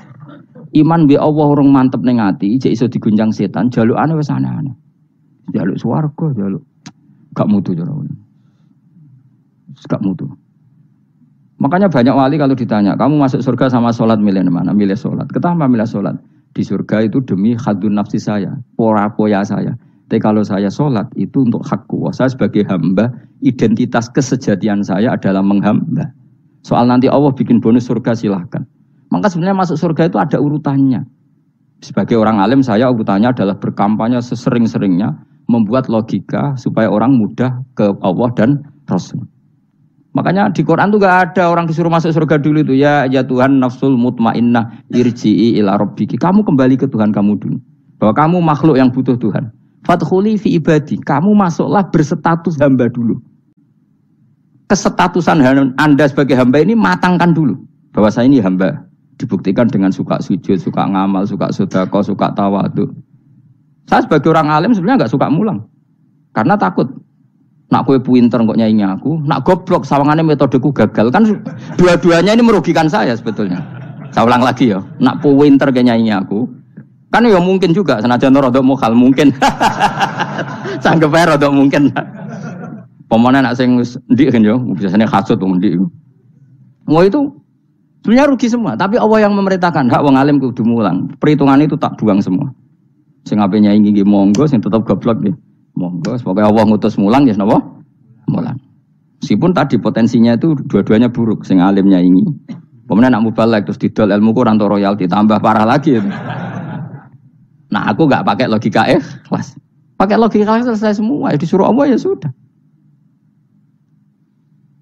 Speaker 1: Iman bi Allah orang mantep ning ati, jek iso digunjang setan, jalukane wis aneh-aneh. Jaluk swarga, jaluk gak mutu cara. Gak mutu. Makanya banyak wali kalau ditanya, kamu masuk surga sama sholat milih mana? Milih sholat. Kenapa milih sholat? Di surga itu demi khadun nafsi saya, poya saya. Tapi kalau saya sholat itu untuk hakku. Saya sebagai hamba, identitas kesejatian saya adalah menghamba. Soal nanti Allah bikin bonus surga silahkan. Maka sebenarnya masuk surga itu ada urutannya. Sebagai orang alim saya urutannya adalah berkampanye sesering-seringnya, membuat logika supaya orang mudah ke Allah dan Rasul. Makanya di Quran tuh gak ada orang disuruh masuk surga dulu itu. Ya Tuhan nafsul mutmainnah irji'i ila rabbiki. Kamu kembali ke Tuhan kamu dulu. Bahwa kamu makhluk yang butuh Tuhan. Fadkhuli fi ibadi. Kamu masuklah berstatus hamba dulu. Kesetatusan Anda sebagai hamba ini matangkan dulu. Bahwa saya ini hamba. Dibuktikan dengan suka sujud, suka ngamal, suka sedekah, suka tawadhu. Saya sebagai orang alim sebenarnya gak suka mulang. Karena takut. Nak kowe pinter kok nyaingi aku, nak goblok sawangane metodeku gagal. Kan dua-duanya ini merugikan saya sebetulnya. Saya ulang lagi ya, nak pinter kok nyaingi aku. Kan ya mungkin juga senajan rada mukhal mungkin. Sanggep ae rada mungkin. Pemane nak sing ndik kan yo, biasanya hasud wong ndik. Mau itu sebenarnya rugi semua, tapi Allah yang memerintahkan hak wong alim kudu mulang. Perhitungan itu tak buang semua. Sing ape nyaingi nggih monggo, sing tetep goblok nggih monggo. Semoga Allah ngutus mulang ya napa? Mulang. Meskipun tadi potensinya itu dua-duanya buruk, sing alim nyaingi. Pemene nak mubalek terus didol ilmu Quran to royalti tambah parah lagi. Nah, aku enggak pakai logika ikhlas. Pakai logika selesai semua, ya disuruh Allah ya sudah.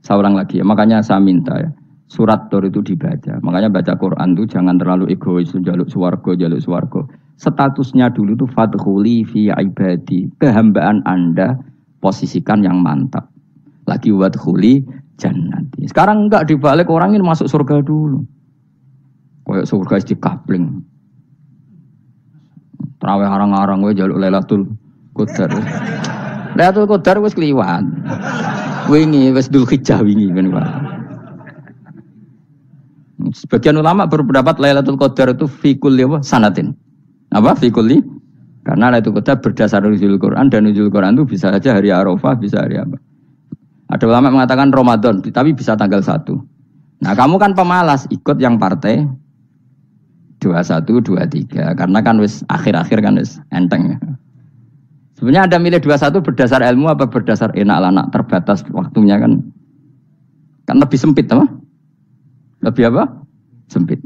Speaker 1: Saya ulang lagi ya, makanya saya minta ya. Surat Tur itu dibaca. Makanya baca Quran itu jangan terlalu egois, jaluk swarga. Statusnya dulu itu fadkhuli fi ibadi. Kehambaan Anda posisikan yang mantap. Lagi wadkhuli jannati. Sekarang enggak dibalik orang ini masuk surga dulu. Kayak surga istikabling. Terawih arang-arang kowe jaluk Lailatul Qadar. Lailatul Qadar wis kliwat. Wingi wis Dzulhijjah wingi ben Pak. Sebagian ulama berpendapat Lailatul Qadar itu fi kulli sanatin. Apa fi kulli? Karena Lailatul Qadar berdasar nuzul Quran dan nuzul Quran itu bisa saja hari Arafah, bisa hari apa. Ada ulama mengatakan Ramadan, tapi bisa tanggal 1. Nah, kamu kan pemalas ikut yang partai 21, 23 karena kan wis akhir-akhir kan wis enteng. Sebenarnya Anda milih 21 berdasar ilmu apa berdasar enak anak terbatas waktunya kan? Kan lebih sempit apa? Lebih apa? Sempit.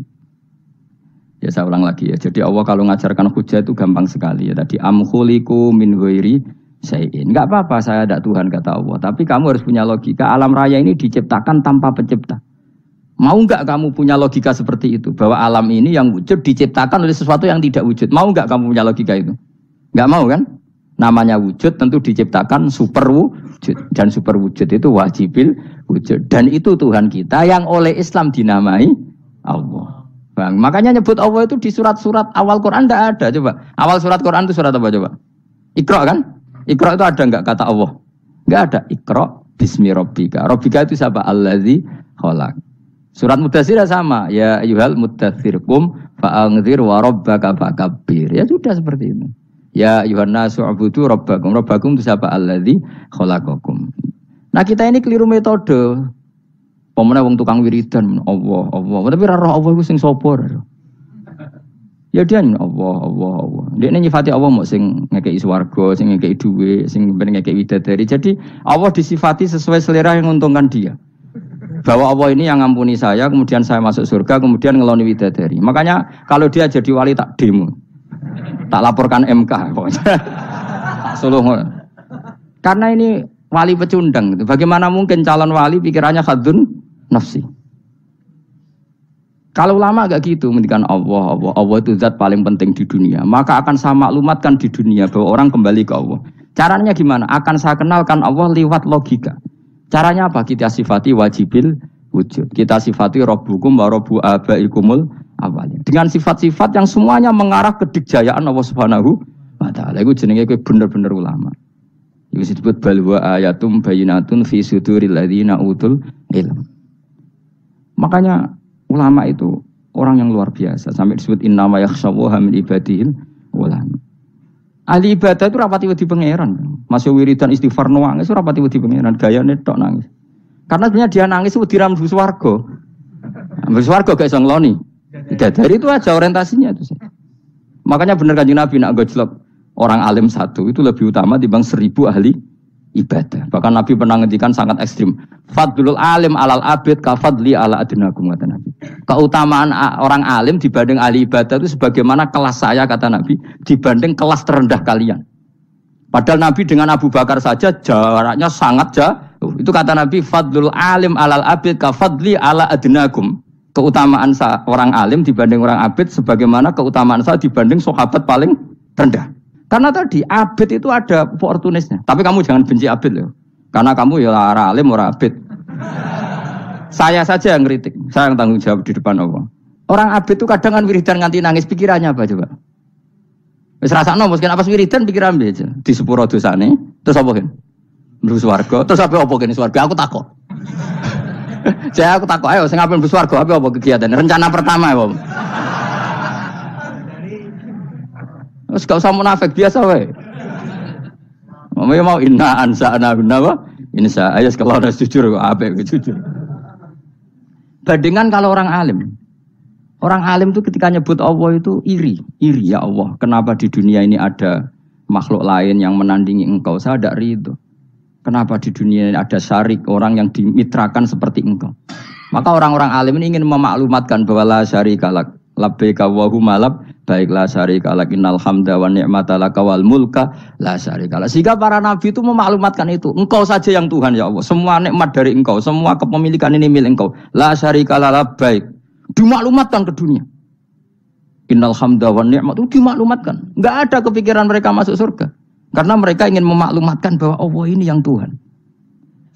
Speaker 1: Ya saya ulang lagi ya. Jadi Allah kalau ngajarkan hujah itu gampang sekali ya. Tadi amkhuliku min ghairi syai'in. Enggak apa-apa saya ada Tuhan kata Allah, tapi kamu harus punya logika. Alam raya ini diciptakan tanpa pencipta. Mau enggak kamu punya logika seperti itu? Bahwa alam ini yang wujud diciptakan oleh sesuatu yang tidak wujud. Mau enggak kamu punya logika itu? Enggak mau kan? Namanya wujud tentu diciptakan super wujud. Dan super wujud itu wajibil wujud. Dan itu Tuhan kita yang oleh Islam dinamai Allah. Bang, makanya nyebut Allah itu di surat-surat awal Quran tidak ada. Coba. Awal surat Quran itu surat apa coba? Iqra kan? Iqra itu ada enggak kata Allah? Enggak ada. Iqra bismi rabbika. Rabbika itu siapa? Allazi khalaq. Surat Mudaththir sama. Ya ayyuhal mudaththir qum fa'anzir wa rabbaka fakabbir. Ya sudah seperti itu. Ya ayuhan nasu ubudu rabbakum. Rabbakum itu siapa? Allazi khalaqakum. Nah kita ini keliru metode. Pemene wong tukang wiridan Allah. Tapi ra roh Allah iku sing sapa? Ya dia Allah. Dia nyifati Allah mau sing ngekei swarga, sing ngekei dhuwit, sing ben ngekei widadari. Jadi Allah disifati sesuai selera yang menguntungkan dia. Bahwa Allah ini yang ngampuni saya, kemudian saya masuk surga, kemudian ngeloni widadari. Makanya kalau dia jadi wali tak demo. Tak laporkan MK pokoknya. Karena ini wali pecundang gitu. Bagaimana mungkin calon wali pikirannya khadun nafsi? Kalau ulama agak gitu, mendikan Allah itu zat paling penting di dunia. Maka akan saya maklumatkan di dunia bahwa orang kembali ke Allah. Caranya gimana? Akan saya kenalkan Allah lewat logika. Caranya apa? Kita sifati wajibil wujud. Kita sifati rabbukum wa rabbu abaikumul awalin. Dengan sifat-sifat yang semuanya mengarah ke dikjayaan Allah Subhanahu wa taala. Iku jenenge kowe bener-bener ulama. Iku disebut balwa ayatum bayyinatun fi suduril ladzina utul ilm. Makanya ulama itu orang yang luar biasa sampai disebut innama yakhshawaha min ibadihil ulama. Ahli ibadah itu rapati wedi pangeran. Masih wiridan istighfar nangis rapati wedi pangeran, gayane tok nangis. Karena sebenarnya dia nangis itu dirambu swarga. Ambil swarga gak iso ngloni. Dari itu aja orientasinya itu. Makanya benar Kanjeng Nabi nak gojlok orang alim satu itu lebih utama dibanding 1000 ahli ibadah. Bahkan Nabi pernah ngendikan sangat ekstrim. Fadlul alim alal abid ka fadli ala adnakum kata Nabi. Keutamaan orang alim dibanding ahli ibadah itu sebagaimana kelas saya kata Nabi dibanding kelas terendah kalian. Padahal Nabi dengan Abu Bakar saja jaraknya sangat jauh. Itu kata Nabi fadlul alim alal abid ka fadli ala adnakum. Keutamaan orang alim dibanding orang abid sebagaimana keutamaan saya dibanding sahabat paling rendah. Karena tadi abid itu ada opportunisnya. Tapi kamu jangan benci abid loh. Karena kamu ya orang alim orang abid. Saya saja yang kritik. Saya yang tanggung jawab di depan Allah. Orang abid itu kadang kan wiridan nganti nangis pikirannya apa coba? Wis rasakno mungkin apa wiridan pikiran aja. Di sepuro dosane terus apa kan? mlebu swarga. Terus apa kene swarga? Aku takok. Saya aku takok ayo sing ape mlebu swarga apa kegiatan? Rencana pertama ya, Om. Wes gak usah munafik biasa wae. Mau inna ansa'na apa? Insa ayo kalau udah jujur apik jujur. Bandingan kalau orang alim. Orang alim itu ketika nyebut Allah itu iri ya Allah. Kenapa di dunia ini ada makhluk lain yang menandingi engkau? Saya tidak ridho. Kenapa di dunia ini ada syarik orang yang dimitrakan seperti engkau? Maka orang-orang alim ini ingin memaklumatkan bahwa la syarikalak labbaika wa humalab baiklah syarikalak innal hamda wa ni'mata laka wal mulka la syarikalak. Sehingga para nabi itu memaklumatkan itu. Engkau saja yang Tuhan ya Allah. Semua nikmat dari engkau, semua kepemilikan ini milik engkau. La syarikalak labbaik. Dimaklumatkan ke dunia. Innal hamda wa ni'mat itu dimaklumatkan. Enggak ada kepikiran mereka masuk surga. Karena mereka ingin memaklumatkan bahwa Allah ini yang Tuhan.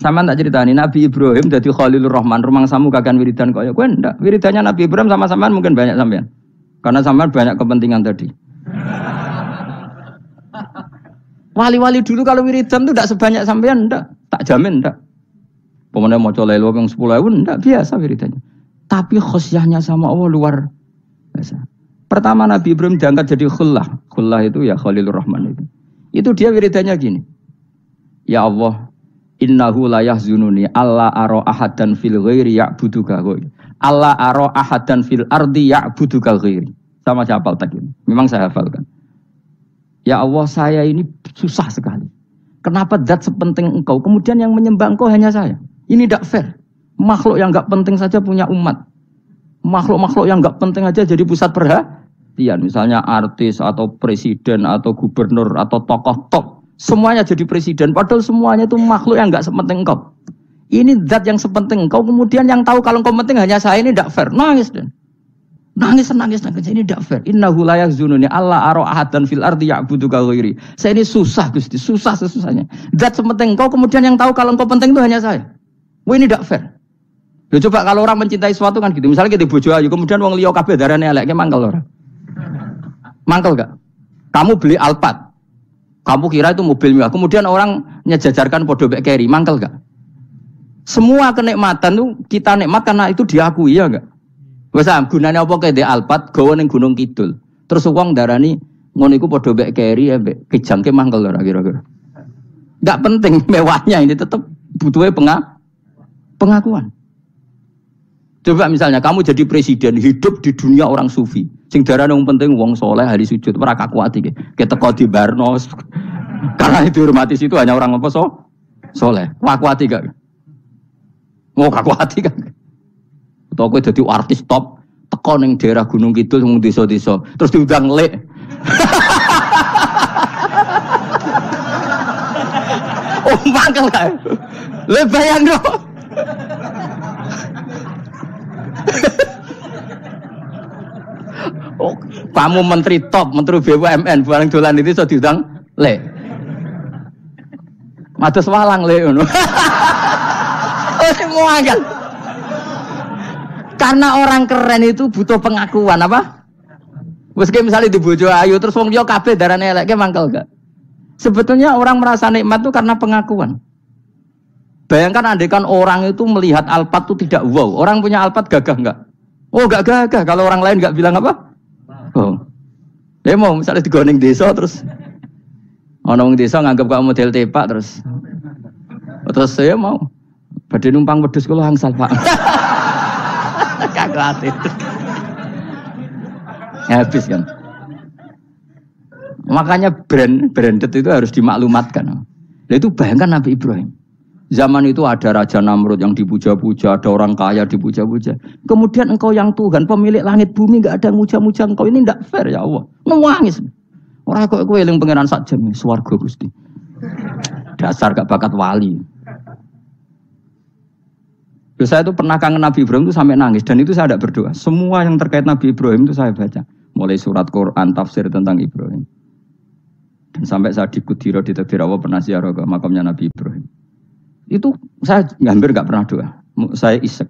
Speaker 1: Sama tak ceritani Nabi Ibrahim jadi Khalilur Rahman, rumangsamu kagan wiridan kaya kowe ndak. Wiridannya Nabi Ibrahim sama sampean mungkin banyak sampean. Karena sampean banyak kepentingan tadi. Wali-wali dulu kalau wiridan itu ndak sebanyak sampean ndak. Tak jamin ndak. Pemene maca lelo yang 10.000 ndak biasa wiridannya. Tapi khosyahnya sama Allah luar biasa. Pertama Nabi Ibrahim diangkat jadi khullah. Khullah itu ya Khalilur Rahman itu. Itu dia wiridannya gini. Ya Allah, innahu la yahzununi alla ara ahadan fil ghairi ya'buduka ghairi. Alla ara ahadan fil ardi ya'buduka ghairi. Sama saya hafal tadi. Memang saya hafalkan. Ya Allah, saya ini susah sekali. Kenapa zat sepenting engkau kemudian yang menyembah engkau hanya saya? Ini tidak fair. Makhluk yang enggak penting saja punya umat. Makhluk-makhluk yang enggak penting aja jadi pusat perhatian. Misalnya artis atau presiden atau gubernur atau tokoh top. Semuanya jadi presiden. Padahal semuanya itu makhluk yang enggak sepenting engkau. Ini zat yang sepenting engkau. Kemudian yang tahu kalau engkau penting hanya saya, ini tidak fair. Nangis dan nangis. Ini tidak fair. Innahu la yahzununi alla ara ahadan fil ardi ya'buduka ghairi. Saya ini susah Gusti. Susah sesusahnya. Zat sepenting engkau. Kemudian yang tahu kalau engkau penting itu hanya saya. Wah ini tidak fair. Ya coba kalau orang mencintai sesuatu kan gitu. Misalnya kita bojo ayu, kemudian wong liya kabeh darane elek, mangkel ora? Mangkel gak? Kamu beli Alphard. Kamu kira itu mobil mewah. Kemudian orang nyejajarkan podo mek keri, mangkel gak? Semua kenikmatan itu kita nikmat karena itu diakui ya enggak? Wes gunane apa kaya ndek Alphard gawa ning Gunung Kidul. Terus wong darani ngono iku podo mek keri ambek kejangke mangkel ora kira-kira. Enggak penting mewahnya ini tetap butuhnya pengakuan. Coba misalnya kamu jadi presiden hidup di dunia orang sufi. Sing darane wong penting wong soleh ahli sujud ora kakuati ke. Keteko di Barnos. Karena itu dihormati situ hanya orang apa soleh. Kakuati gak? Mau kakuati kan? Atau kowe dadi artis top teko ning daerah Gunung Kidul wong desa-desa terus diundang lek. Oh mangkel kae. Le bayangno. Oh, kamu menteri top, menteri BUMN, barang dolan itu so diundang le. Mados walang le ngono. Oh, semua kan. Karena orang keren itu butuh pengakuan apa? Wes misalnya di bojo ayu terus wong liya kabeh darane elek mangkel gak? Sebetulnya orang merasa nikmat itu karena pengakuan. Bayangkan andaikan orang itu melihat Alphard itu tidak wow. Orang punya Alphard gagah enggak? Oh enggak gagah. Kalau orang lain enggak bilang apa? Oh. Dia mau misalnya digoning desa terus orang desa nganggap kamu model tepak terus saya mau badhe numpang wedhus kula angsal Pak. Kagak hati. Habis kan. Makanya branded itu harus dimaklumatkan. Nah, itu bayangkan Nabi Ibrahim. Zaman itu ada Raja Namrud yang dipuja-puja, ada orang kaya dipuja-puja. Kemudian engkau yang Tuhan, pemilik langit bumi, enggak ada muja-muja engkau. Ini enggak fair ya Allah. Nangis. Orang kok kowe eling pangeran sak jam swarga Gusti. Dasar gak bakat wali. Saya itu pernah kangen Nabi Ibrahim itu sampai nangis dan itu saya tidak berdoa. Semua yang terkait Nabi Ibrahim itu saya baca. Mulai surat Quran, tafsir tentang Ibrahim. Dan sampai saya di Kudiro di Takdir Allah pernah ziarah ke makamnya Nabi Ibrahim. Itu saya hampir nggak pernah doa, saya isek.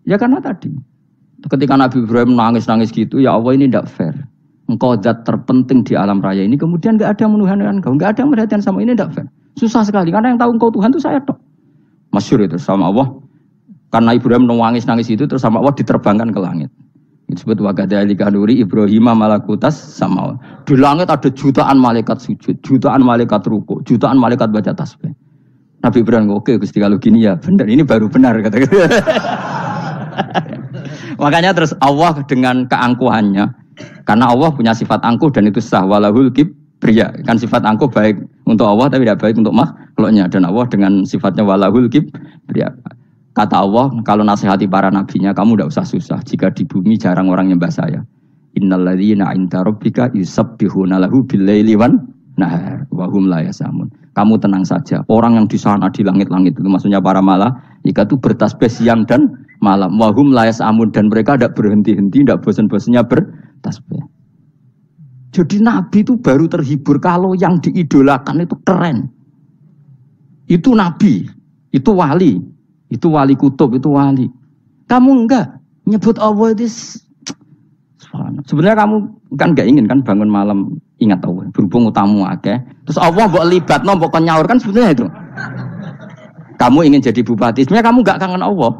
Speaker 1: Ya karena tadi, ketika Nabi Ibrahim nangis gitu, ya Allah ini tidak fair. Engkau zat terpenting di alam raya ini, kemudian nggak ada menuhankan engkau, nggak ada perhatian sama ini tidak fair. Susah sekali karena yang tahu engkau Tuhan itu saya tok. Masyhur itu sama Allah. Karena Ibrahim nangis itu terus sama Allah diterbangkan ke langit. Disebut wa kadzalika nuri Ibrahim malakutas sama. Di langit ada jutaan malaikat sujud, jutaan malaikat ruku, jutaan malaikat baca tasbih. Nabi Ibrahim oke Gusti kalau gini ya benar ini baru benar kata. Makanya terus Allah dengan keangkuhannya karena Allah punya sifat angkuh dan itu sah walahul kibriya kan sifat angkuh baik untuk Allah tapi tidak baik untuk makhluknya dan Allah dengan sifatnya walahul kibriya. Kata Allah, kalau nasihati para nabinya, kamu tidak usah susah. Jika di bumi jarang orang nyembah saya. Innalladzina 'inda rabbika yusabbihuna lahu bil-laili wan nahar wa hum la yasamun. Kamu tenang saja. Orang yang di sana di langit-langit itu maksudnya para malaikat itu bertasbih siang dan malam. Wa hum la yasamun dan mereka tidak berhenti-henti, tidak bosan-bosannya bertasbih. Jadi nabi itu baru terhibur kalau yang diidolakan itu keren. Itu nabi, itu wali. Itu wali kutub, itu wali. Kamu enggak nyebut Allah itu. Sebenarnya kamu kan enggak ingin kan bangun malam ingat Allah. Berhubung utamu akeh. Terus Allah mbok libatno, mbok nyaur kan sebenarnya itu. Kamu ingin jadi bupati. Sebenarnya kamu enggak kangen Allah.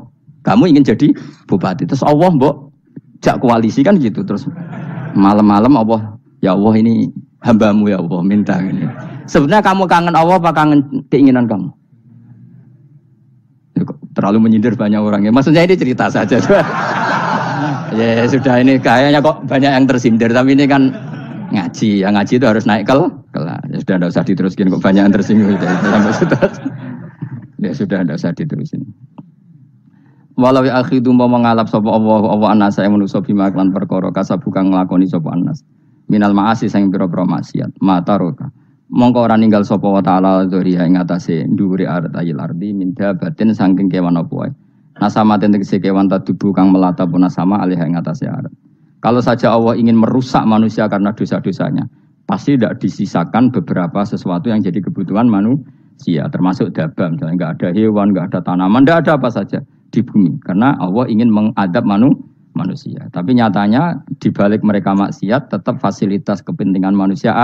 Speaker 1: Kamu ingin jadi bupati. Terus Allah mbok jak koalisi kan gitu. Terus malam-malam Allah, ya Allah ini hambamu ya Allah minta ini. Sebenarnya kamu kangen Allah apa kangen keinginan kamu? Terlalu menyindir banyak orang ya. Maksudnya ini cerita saja. Ya sudah ini kayaknya kok banyak yang tersindir. Tapi ini kan ngaji. Yang ngaji itu harus naik kelas. Ya sudah tidak usah diteruskin kok banyak yang tersinggung. Ya sudah tidak usah diterusin. Walau ya akhidu mau mengalap sapa Allah anas saya manusa bima lan perkara kasabu kang nglakoni sapa anas. Minal ma'asi sing pira-pira maksiat. Mataroka. Mongko ora ninggal sapa wa ta'ala dzuriya ing atase dhuwure artayil ardi minda batin saking kewan apa wae. Nasamaten tegese kewan tadubu kang melata punasama alih ing atase arat. Kalau saja Allah ingin merusak manusia karena dosa-dosanya, pasti tidak disisakan beberapa sesuatu yang jadi kebutuhan manusia, termasuk daba, misalnya enggak ada hewan, enggak ada tanaman, enggak ada apa saja di bumi karena Allah ingin mengadab manusia. Tapi nyatanya di balik mereka maksiat tetap fasilitas kepentingan manusia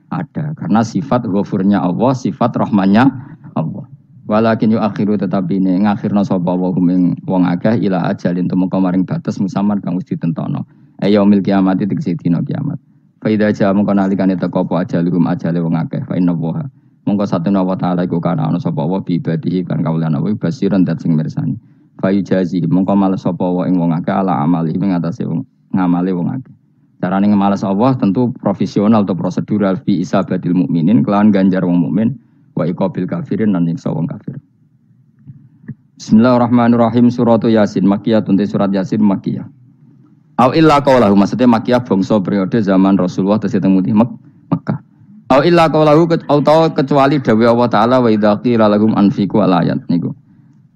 Speaker 1: ada karena sifat ghafurnya Allah, sifat rahmannya Allah. Walakin yu akhiru tetapi ini ngakhirna sapa wa ing wong akeh ila ajalin tumeka maring batas musamman kang wis ditentono. Yaumil kiamat tegese dina kiamat. Fa idza ja mongko nalikane teko apa ajaluhum ajale wong akeh fa inna wa mongko satuna wa ta'ala iku kana ana sapa wa bi ibadihi kan kaulan wa basiran dat sing mirsani. Fa yujazi mongko males sapa wa ing wong akeh ala amali ing atase wong ngamale wong akeh. Carane ngemalas Allah tentu profesional atau prosedural fi isabatil mukminin kelawan ganjar wong mukmin wa iqabil kafirin lan nyiksa wong kafir. Bismillahirrahmanirrahim suratu Yasin Makkiyah tunte surat Yasin Makkiyah. Au illa qaulahu maksudnya Makkiyah bangsa periode zaman Rasulullah tesih teng Mekah. Au illa qaulahu kecuali dawuh Allah taala wa idza qila lahum anfiqu al ayat niku.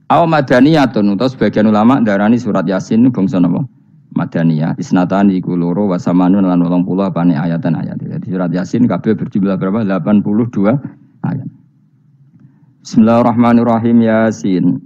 Speaker 1: Au madaniyatun utawa sebagian ulama darani surat Yasin bangsa napa? Madaniyah isnatan iku loro wa samanun lan 80 apane ayatan ayat. Jadi surat Yasin kabeh berjumlah berapa? 82 ayat. Bismillahirrahmanirrahim Yasin.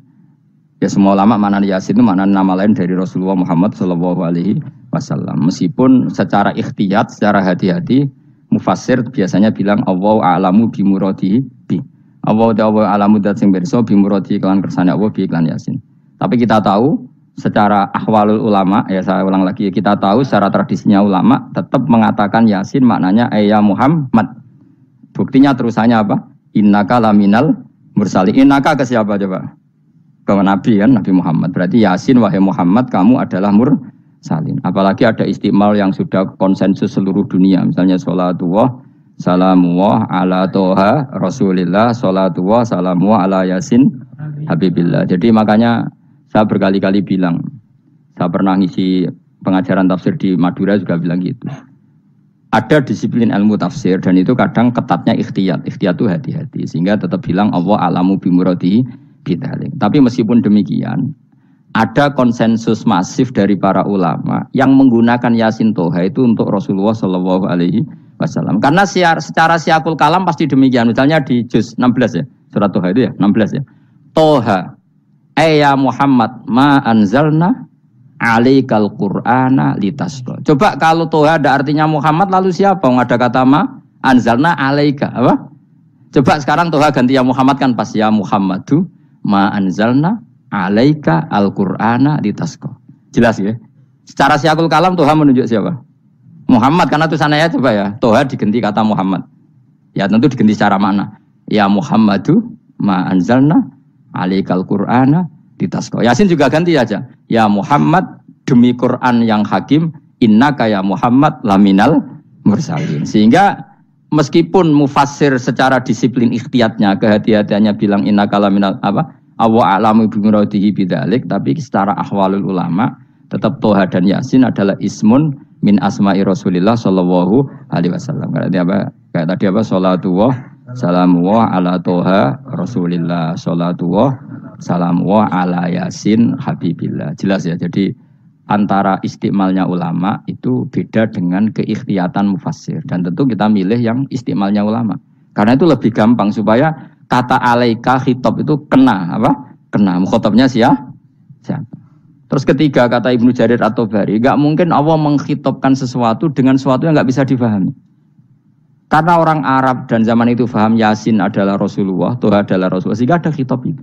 Speaker 1: Ya semua ulama makna Yasin itu makna nama lain dari Rasulullah Muhammad sallallahu alaihi wasallam. Meskipun secara ikhtiyat, secara hati-hati mufassir biasanya bilang Allahu a'lamu bi muradihi bi. Allahu a'lamu dat sing pirsa bi muradihi kan kersane Allah bi iklan Yasin. Tapi kita tahu secara ahwalul ulama, ya saya ulang lagi, kita tahu secara tradisinya ulama tetap mengatakan Yasin maknanya ya Muhammad. Buktinya terusannya apa? Innaka laminal mursalin. Innaka ke siapa coba? Ke Nabi kan, Nabi Muhammad. Berarti Yasin wahai Muhammad kamu adalah mursalin. Apalagi ada istimal yang sudah konsensus seluruh dunia. Misalnya sholatullah, salamullah ala toha rasulillah, sholatullah, salamullah ala Yasin habibillah. Jadi makanya saya berkali-kali bilang, saya pernah ngisi pengajaran tafsir di Madura juga bilang gitu. Ada disiplin ilmu tafsir dan itu kadang ketatnya ikhtiyat. Ikhtiyat itu hati-hati. Sehingga tetap bilang Allah alamu bimuradi bidhalik. Tapi meskipun demikian, ada konsensus masif dari para ulama yang menggunakan Yasin Toha itu untuk Rasulullah Shallallahu Alaihi Wasallam. Karena secara siakul kalam pasti demikian. Misalnya di juz 16 ya, surat Toha itu ya, 16 ya. Toha. Ya Muhammad ma anzalna alaikal qur'ana litasqa. Coba kalau Toha ada artinya Muhammad lalu siapa? Ada kata ma anzalna alaika apa? Coba sekarang Toha ganti ya Muhammad kan pas ya Muhammadu ma anzalna alaika al-Qur'ana litasqa. Jelas ya? Secara siakul kalam Toha menunjuk siapa? Muhammad, karena tulisannya coba ya. Toha diganti kata Muhammad. Ya tentu diganti secara makna. Ya Muhammadu ma anzalna alaikal Qur'ana litasqa. Yasin juga ganti aja. Ya Muhammad demi Quran yang hakim, innaka ya Muhammad laminal mursalin. Sehingga meskipun mufassir secara disiplin ikhtiyatnya, kehati-hatiannya bilang innaka laminal awa a'lamu bi muradihi bidzalik, tapi secara ahwalul ulama tetap Toha dan Yasin adalah ismun min asma'i Rasulillah sallallahu alaihi wasallam. Kayak tadi salatullah salamullah ala Toha Rasulillah, salatullah salamullah ala Yasin habibillah. Jelas ya. Jadi antara istimalnya ulama itu beda dengan keikhtiatan mufassir, dan tentu kita milih yang istimalnya ulama karena itu lebih gampang supaya kata alaika khitab itu kena kena mukhatabnya siapa. Terus ketiga kata Ibnu Jarir At-Tabari, enggak mungkin Allah mengkhitabkan sesuatu dengan sesuatu yang enggak bisa dipahami karena orang Arab dan zaman itu paham Yasin adalah Rasulullah, Toha adalah Rasulullah, sehingga ada khitab itu.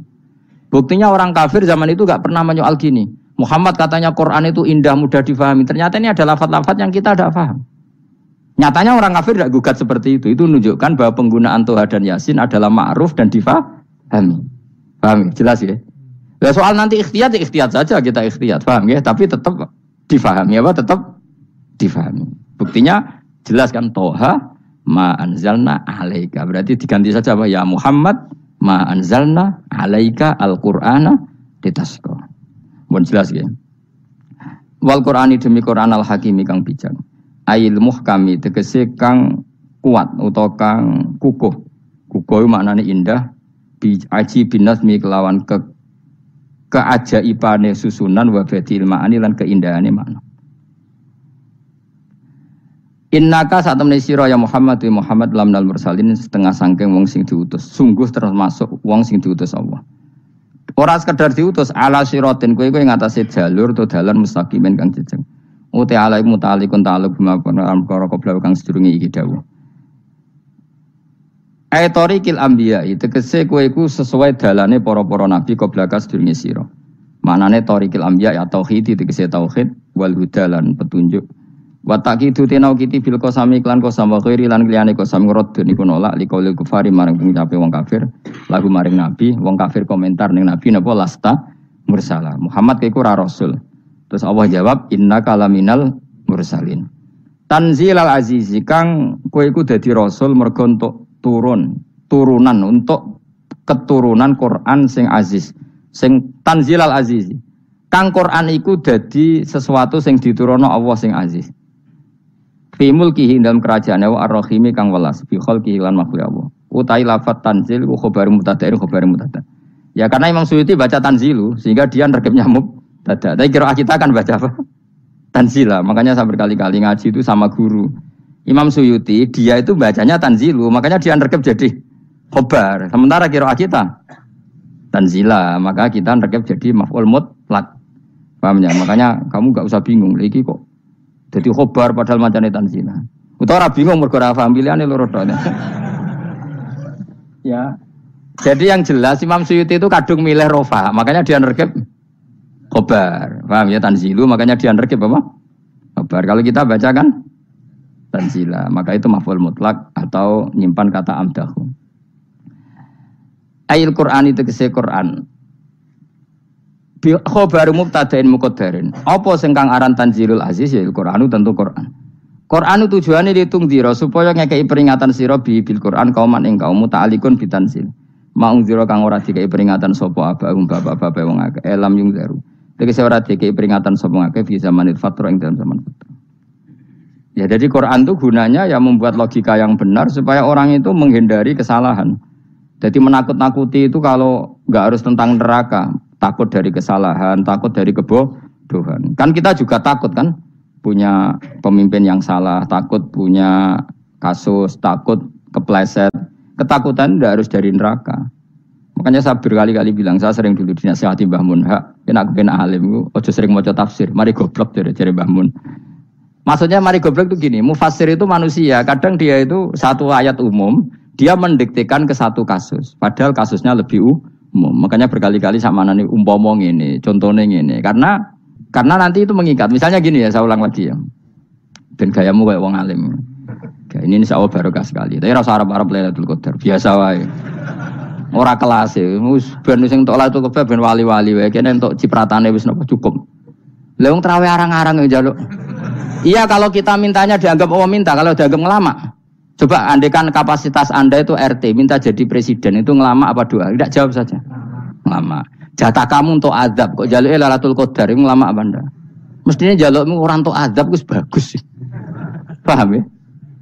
Speaker 1: Buktinya orang kafir zaman itu enggak pernah menyoal gini, Muhammad katanya Quran itu indah, mudah difahami. Ternyata ini adalah lafaz-lafaz yang kita tidak paham. Nyatanya orang kafir tidak gugat seperti itu. Itu menunjukkan bahwa penggunaan Toha dan Yasin adalah ma'ruf dan difahami. Paham? Jelas ya? Nah, soal nanti ikhtiyat saja kita ikhtiyat. Paham ya? Tapi tetap difahami. Tetap difahami. Buktinya jelas kan Toha ma anzalna alaika. Berarti diganti saja apa? Ya Muhammad ma anzalna alaika al-Qur'ana litasqa. Pun jelas ya. Wal Qur'ani demi Qur'an al-Hakimi kang bijak. Ail muhkami tegese kang kuat utawa kang kukuh. Kukuh maknane indah, bi aji binasmi kelawan keajaibane susunan wa badil ma'ani lan keindahane makna. Innaka saat temne sira ya Muhammad wa Muhammad lamnal mursalin setengah sangking wong sing diutus. Sungguh termasuk wong sing diutus Allah. Ora sekedar diutus ala siratin kowe ngatasi jalur to dalan mustaqimin kang jejeg. Uti alai mutalikun ta'alluq bima perkara qabla kang sedurunge iki dawuh. Ayatorikil anbiya tegese kowe iku sesuai dalane para-para nabi qabla ka sedurunge sira. Maknane torikil anbiya ya tauhid tegese tauhid wal huda lan petunjuk. Wa taqidu tenau kiti bil qasami iklan qasam wa ghairi lan liyane qasam ngrad niku nolak liqaulil kufari marang pengucape wong kafir lagu maring nabi wong kafir komentar ning nabi napa lasta mursala Muhammad iku ora rasul. Terus Allah jawab innaka laminal mursalin. Tanzilal azizi kang kowe iku dadi rasul mergo entuk turunan untuk keturunan Quran sing aziz sing tanzilal azizi kang Quran iku dadi sesuatu sing diturunno Allah sing aziz. Fi mulkihi dalam kerajaannya wa ar-rahimi kang welas fi khalqihi lan makhluk Allah. Utai lafat tanzil ku khabar mubtada'in khabar mubtada'. Ya karena Imam Suyuti baca tanzilu sehingga dia nerkepnya mubtada'. Tapi kira kita kan baca apa? Tanzila. Makanya saya berkali-kali ngaji itu sama guru. Imam Suyuti dia itu bacanya tanzilu, makanya dia nerkep jadi khabar. Sementara kira kita tanzila, maka kita nerkep jadi maf'ul mutlaq. Paham ya? Makanya kamu enggak usah bingung iki kok jadi khobar padahal macane tanzila. Utawa ora bingung mergo ora paham pilihane loro tok. Ya. Jadi yang jelas Imam Suyuti itu kadung milih rofa, makanya dia nerkep khobar. Paham ya tanzilu, makanya dia nerkep apa? Khobar. Kalau kita baca kan tanzila, maka itu maf'ul mutlak atau nyimpan kata amdahu. Ayil Qur'an itu kese Qur'an. Bi khabaru mubtada'in muqaddarin. Apa sing kang aran tanzilul aziz ya Qur'anu tentu Qur'an. Qur'anu tujuane ditungdira supaya ngekeki peringatan sira bil Qur'an kauman ing kaum muta'alikun bitanzil. Maung zira kang ora dikeki peringatan sapa abahum bapak-bapak wong akeh elam yung zaru. Tegese ora dikeki peringatan sapa akeh fi zamanil fatra ing dalam zaman fatra. Ya jadi Quran itu gunanya ya membuat logika yang benar supaya orang itu menghindari kesalahan. Jadi menakut-nakuti itu kalau enggak harus tentang neraka. Takut dari kesalahan, takut dari kebodohan. Kan kita juga takut kan punya pemimpin yang salah, takut punya kasus, takut kepleset. Ketakutan tidak harus dari neraka. Makanya saya berkali-kali bilang, saya sering dulu dinasihati Mbah Mun, enak kepen alim, ojo sering maca tafsir, mari goblok dari Mbah Mun. Maksudnya mari goblok itu gini, mufassir itu manusia, kadang dia itu satu ayat umum, Dia mendiktekan ke satu kasus, padahal kasusnya lebih umum. Makanya berkali-kali sama nani umpama ini, contohnya ini. Karena nanti itu mengikat. Misalnya gini ya, saya ulang lagi ya. Ben gayamu kayak wong alim. Ini insya Allah barokah sekali. Tapi rasa Arab Lailatul Qadar biasa wae. Ora kelas e. Wis ben sing entuk Lailatul Qadar ben wali-wali wae. Kene entuk cipratane wis napa cukup. Lah wong traweh arang-arang yo njaluk. Iya kalau kita mintanya dianggap minta, kalau dianggap ngelama. Coba andekan kapasitas Anda itu RT, minta jadi presiden itu ngelama apa doa? Tidak, jawab saja. Ngelama. Jatah kamu untuk azab kok njaluk Lailatul Qadar itu ngelama apa Anda? Mestinya njalukmu orang untuk azab wis bagus sih. Paham ya?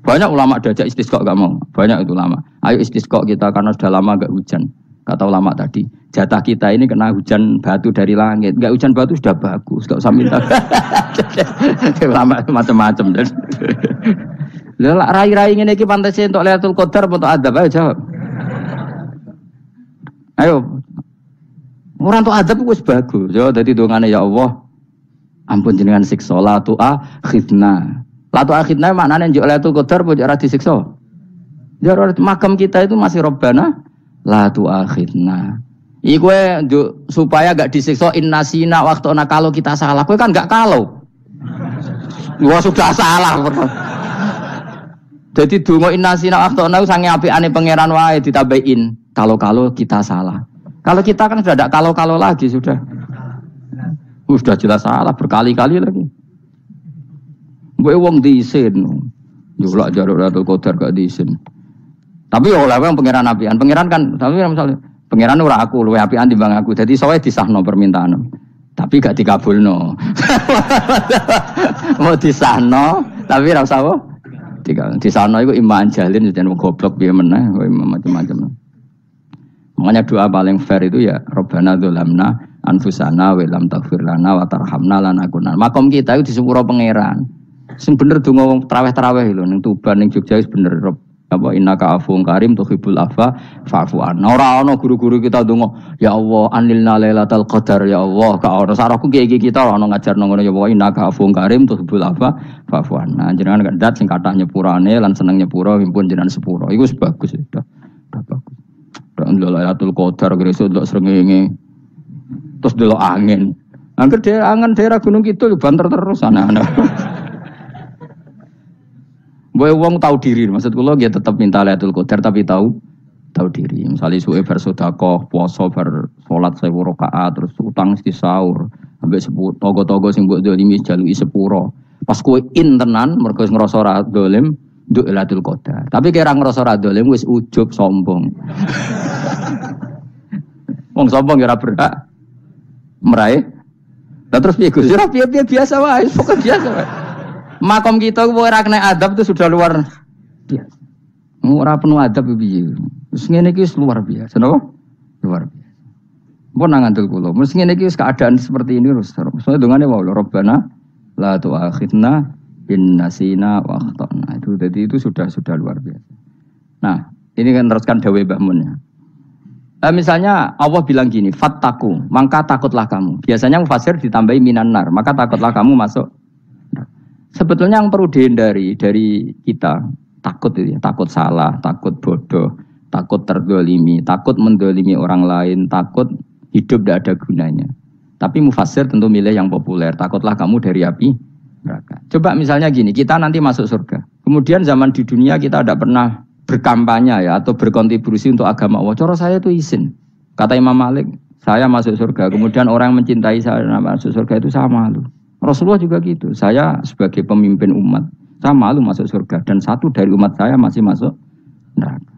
Speaker 1: Banyak ulama diajak istisqa gak mau. Banyak itu ulama. Ayo istisqa kita karena sudah lama gak hujan. Kata ulama tadi, jatah kita ini kena hujan batu dari langit. Gak hujan batu sudah bagus, gak usah minta. Ulama macam-macam. Lah rai-rai ngene iki pantese untuk Lailatul Qadar apa untuk adab? Ayo jawab. Ayo. Orang untuk adab wis bagus. Yo dadi dongane ya Allah. Ampun jenengan siksa la tu'akhidna. La tu'akhidna maknane njuk Lailatul Qadar apa ora disiksa? Ya makam kita itu masih Rabbana la tu'akhidna. Iku supaya gak disiksa innasina waqtuna kalau kita salah. Kowe kan gak kalau. Wah sudah salah. Jadi donga innasina waqtuna sange apikane pangeran wae ditambahin kalau kita salah. Kalau kita kan sudah tidak kalau lagi sudah. Sudah jelas salah berkali-kali lagi. Gue wong diisin. Yo lak jaruk Lailatul Qadar gak diisin. Tapi oleh wong pangeran apian. Pangeran kan tapi misalnya pangeran ora aku luwe apian timbang aku. Jadi sowe disahno permintaan. Tapi gak dikabulno. Mau disahno tapi ora usah apa? Di sana itu iman jalin dan goblok biar meneh macam-macam. Makanya doa paling fair itu ya Rabbana dzalamna anfusana wa lam taghfir lana wa tarhamna lanakunanna. Makom kita itu di sepuro pangeran. Sing bener donga traweh-traweh lho ning Tuban ning Jogja wis bener apa innaka afuwun karim tuhibbul afwa fa'fu anna. Ora ana guru-guru kita donga ya Allah anilna lailatul qadar ya Allah ka ora saraku kiye kita ora ana ngajarno ngono ya Allah innaka afuwun karim tuhibbul afwa fa'fu anna. Jenengan kandat sing kathah nyepurane lan seneng nyepuro himpun jenengan sepuro. Iku wis bagus sudah bagus. Lailatul Qadar gresuk ndelok srengenge. Terus ndelok angin. Angger angen daerah Gunung Kidul banter terus anak-anak. Boy wong tahu diri, maksud kula nggih tetep minta Lailatul Qadar tapi tahu diri. Misalnya suwe bar sedekah, puasa bar salat 1000 rakaat terus utang mesti sahur. Ambek togo-togo sing mbok dolimi jaluki sepuro. Pas kowe tenan mergo ngrasa ora dolim nduk Lailatul Qadar. Tapi kira ngrasa ora dolim wis ujub sombong. Wong sombong ora berhak meraih. Lah terus piye Gus? Ora piye-piye biasa wae, pokok biasa wae. Makom kita ora kena adab itu sudah luar biasa. Ora penuh adab piye. Wis ngene iki luar biasa, napa? Luar biasa. Mbon nang ngandel kula. Mesti ngene iki keadaan seperti ini terus. Soale dongane wae Rabbana la tu'akhidna in nasina wa akhtana. Itu jadi itu sudah luar biasa. Nah, ini kan teruskan dawuh Mbah Mun ya. Misalnya Allah bilang gini, fattaku, maka takutlah kamu. Biasanya mufasir ditambahi minan nar, maka takutlah kamu masuk. Sebetulnya yang perlu dihindari dari kita takut itu ya, takut salah, takut bodoh, takut terdolimi, takut mendolimi orang lain, takut hidup tidak ada gunanya. Tapi mufasir tentu milih yang populer, takutlah kamu dari api neraka. Coba misalnya gini, kita nanti masuk surga. Kemudian zaman di dunia kita tidak pernah berkampanye ya atau berkontribusi untuk agama Allah. Cara saya itu izin. Kata Imam Malik, saya masuk surga. Kemudian orang yang mencintai saya masuk surga itu saya malu. Rasulullah juga gitu. Saya sebagai pemimpin umat, saya malu masuk surga. Dan satu dari umat saya masih masuk neraka.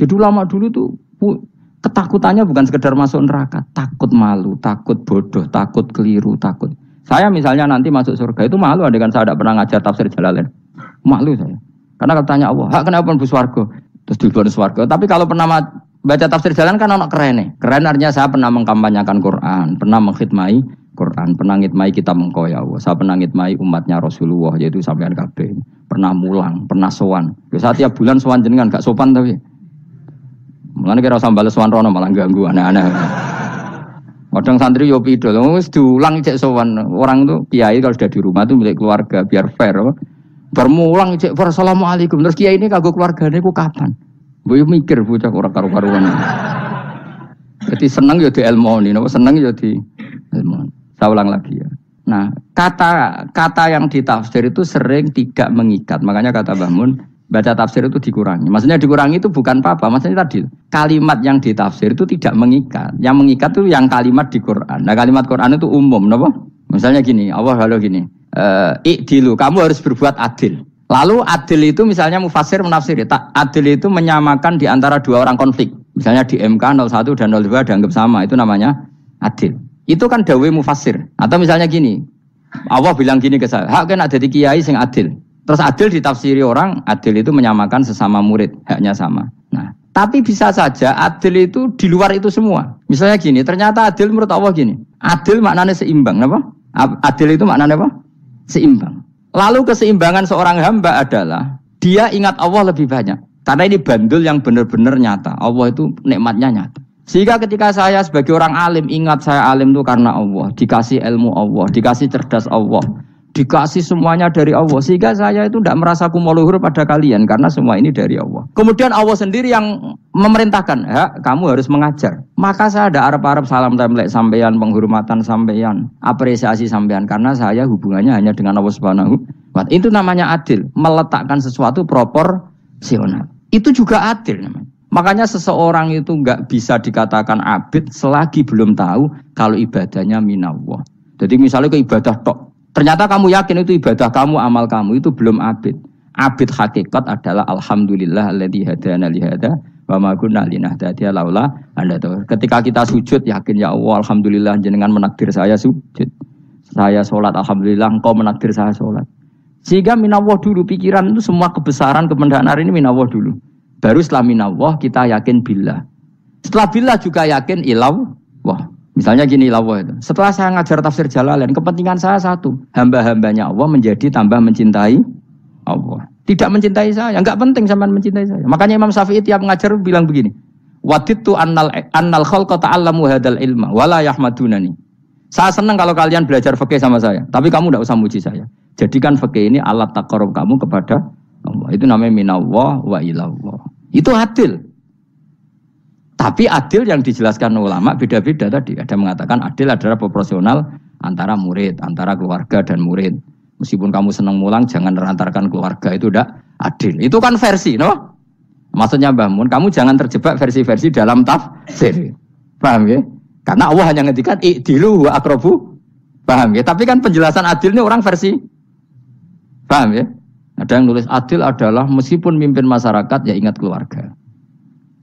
Speaker 1: Jadi ulama dulu tuh ketakutannya bukan sekedar masuk neraka. Takut malu, takut bodoh, takut keliru, takut. Saya misalnya nanti masuk surga itu malu. Andaikan saya tidak pernah ngajar tafsir Jalalain. Malu saya. Karena kalau tanya Allah, kenapa pun buswargo? Terus dibon swargo. Tapi kalau pernah baca tafsir Jalalain kan anak keren nih. Keren artinya saya pernah mengkampanyakan Quran, pernah mengkhidmati Quran, pernah ngitmai kitab engkau ya Allah. Saya pernah ngitmai umatnya Rasulullah, yaitu sampean kabeh. Pernah mulang, pernah sowan. Saya tiap bulan sowan jenengan gak sopan tapi. Mulane kira usah bales sowan rono malah ganggu aneh-aneh. Kadang santri yo pido, wis diulang cek sowan. Orang itu kiai kalau sudah di rumah itu milik keluarga biar fair. Bermulang cek assalamualaikum. Terus kiai ini kagok keluargane ku kapan? Boyo mikir bocah ora karu-karuan. Jadi seneng ya dielmoni, napa seneng ya dielmoni. Saya ulang lagi ya. Nah, kata yang ditafsir itu sering tidak mengikat. Makanya kata Mbah Mun, baca tafsir itu dikurangi. Maksudnya dikurangi itu bukan apa-apa. Maksudnya tadi kalimat yang ditafsir itu tidak mengikat. Yang mengikat itu yang kalimat di Quran. Nah, kalimat Quran itu umum, napa? Misalnya gini, Allah halo gini. I'dilu, kamu harus berbuat adil. Lalu adil itu misalnya mufassir menafsiri, adil itu menyamakan di antara dua orang konflik. Misalnya di MK 01 dan 02 dianggap sama, itu namanya adil. Itu kan dawai mufassir. Atau misalnya gini, Allah bilang gini ke saya, hak kan ada di kiai sing adil. Terus adil ditafsiri orang, adil itu menyamakan sesama murid, haknya sama. Nah, tapi bisa saja adil itu di luar itu semua. Misalnya gini, ternyata adil menurut Allah gini, adil maknanya seimbang, apa? Adil itu maknanya apa? Seimbang. Lalu keseimbangan seorang hamba adalah dia ingat Allah lebih banyak. Karena ini bandul yang benar-benar nyata. Allah itu nikmatnya nyata. Sehingga ketika saya sebagai orang alim ingat saya alim itu karena Allah, dikasih ilmu Allah, dikasih cerdas Allah, dikasih semuanya dari Allah. Sehingga saya itu tidak merasa kumuluhur pada kalian karena semua ini dari Allah. Kemudian Allah sendiri yang memerintahkan, ya, kamu harus mengajar. Maka saya ada arep-arep salam templek sampeyan, penghormatan sampeyan, apresiasi sampeyan karena saya hubungannya hanya dengan Allah Subhanahu wa Ta'ala. Itu namanya adil, meletakkan sesuatu proporsional. Itu juga adil namanya. Makanya seseorang itu enggak bisa dikatakan abid selagi belum tahu kalau ibadahnya minallah. Jadi misalnya ke ibadah tok, ternyata kamu yakin itu ibadah kamu, amal kamu itu belum abid. Abid hakikat adalah alhamdulillah alladzi hadana li hada wa ma kunna linahtadiya laula anda tahu. Ketika kita sujud yakin ya Allah alhamdulillah jenengan menakdir saya sujud. Saya salat alhamdulillah engkau menakdir saya salat. Sehingga minallah dulu pikiran itu semua kebesaran kemendahan ini minallah dulu. Baru setelah minallah kita yakin billah. Setelah billah juga yakin illallah. Misalnya gini illallah itu. Setelah saya ngajar tafsir Jalalain, kepentingan saya satu, hamba-hambanya Allah menjadi tambah mencintai Allah. Tidak mencintai saya, enggak penting sampean mencintai saya. Makanya Imam Syafi'i tiap ngajar bilang begini, waditu annal khalqa ta'allamu hadzal ilma wala yahmadunani. Saya senang kalau kalian belajar fikih sama saya, tapi kamu enggak usah muji saya. Jadikan fikih ini alat taqarrub kamu kepada Allah. Itu namanya minallah wa ilallah. Itu adil. Tapi adil yang dijelaskan ulama beda-beda tadi. Ada mengatakan adil adalah proporsional antara murid, antara keluarga dan murid. Meskipun kamu senang mulang, jangan merantarkan keluarga, itu udah adil. Itu kan versi, no? Maksudnya Mbah Mun, kamu jangan terjebak versi-versi dalam tafsir. Paham ya? Karena Allah hanya ngendikan i'dilu wa aqrabu. Paham ya? Tapi kan penjelasan adil ini orang versi. Paham ya? Ada yang nulis adil adalah meskipun mimpin masyarakat ya ingat keluarga.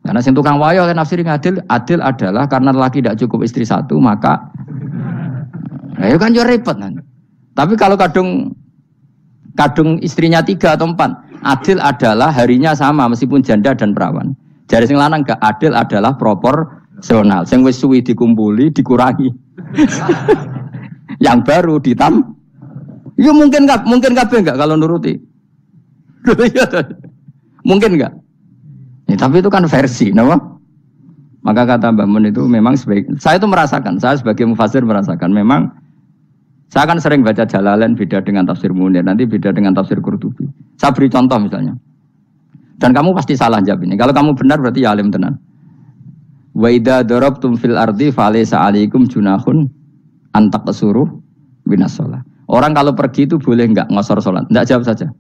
Speaker 1: Karena sing tukang wayo kan nafsirin adil adalah karena laki tidak cukup istri satu maka ya kan yo repot nanti. Tapi kalau kadung istrinya 3 atau 4, adil adalah harinya sama meskipun janda dan perawan. Jari sing lanang gak adil adalah proporsional. Sing wis suwi dikumpuli dikurangi. Yang baru ya mungkin kabeh enggak kalau nuruti. Mungkin enggak? Ya, tapi itu kan versi, nama. Maka kata Mbak Mun itu memang saya itu merasakan, saya sebagai mufassir merasakan memang saya kan sering baca Jalalain beda dengan tafsir Munir, nanti beda dengan tafsir Qurtubi. Saya beri contoh misalnya. Dan kamu pasti salah jawab ini. Kalau kamu benar berarti ya alim tenan. Wa idza darabtum fil ardi falaysa 'alaikum junahun an taqsuru minas shalah. Orang kalau pergi itu boleh enggak ngosor salat? Enggak, jawab saja.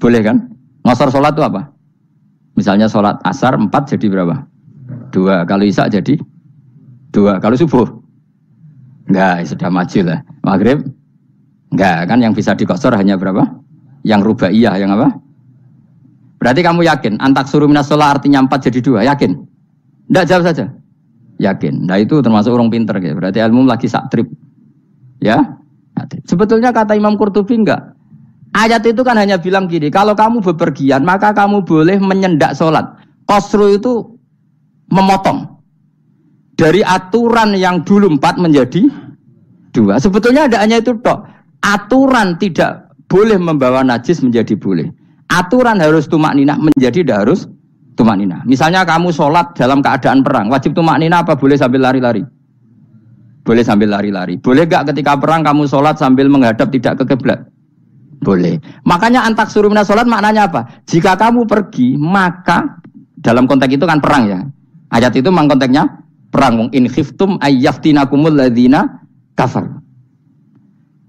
Speaker 1: Boleh kan? Ngosor salat itu apa? Misalnya sholat asar 4 jadi berapa? 2. Kalau isya jadi 2. Kalau subuh? Enggak, sudah maju lah. Maghrib? Enggak, kan yang bisa dikosor hanya berapa? Yang rubaiyah, yang apa? Berarti kamu yakin antak suruh minas sholat artinya 4 jadi 2, yakin? Enggak, jawab saja. Yakin. Nah itu termasuk orang pinter gitu. Berarti ilmu lagi sak trip. Ya? Sebetulnya kata Imam Qurtubi enggak. Ayat itu kan hanya bilang gini, kalau kamu bepergian maka kamu boleh menyendak sholat. Qasru itu memotong. Dari aturan yang dulu 4 menjadi 2. Sebetulnya ada hanya itu tok. Aturan tidak boleh membawa najis menjadi boleh. Aturan harus tumakninah menjadi tidak harus tumakninah. Misalnya kamu sholat dalam keadaan perang, wajib tumakninah apa boleh sambil lari-lari? Boleh sambil lari-lari. Boleh gak ketika perang kamu sholat sambil menghadap tidak ke kiblat? Boleh. Makanya antak suruh minas sholat maknanya apa? Jika kamu pergi, maka dalam konteks itu kan perang ya. Ayat itu memang konteksnya perang. In khiftum ayyaftinakumul ladzina kafar.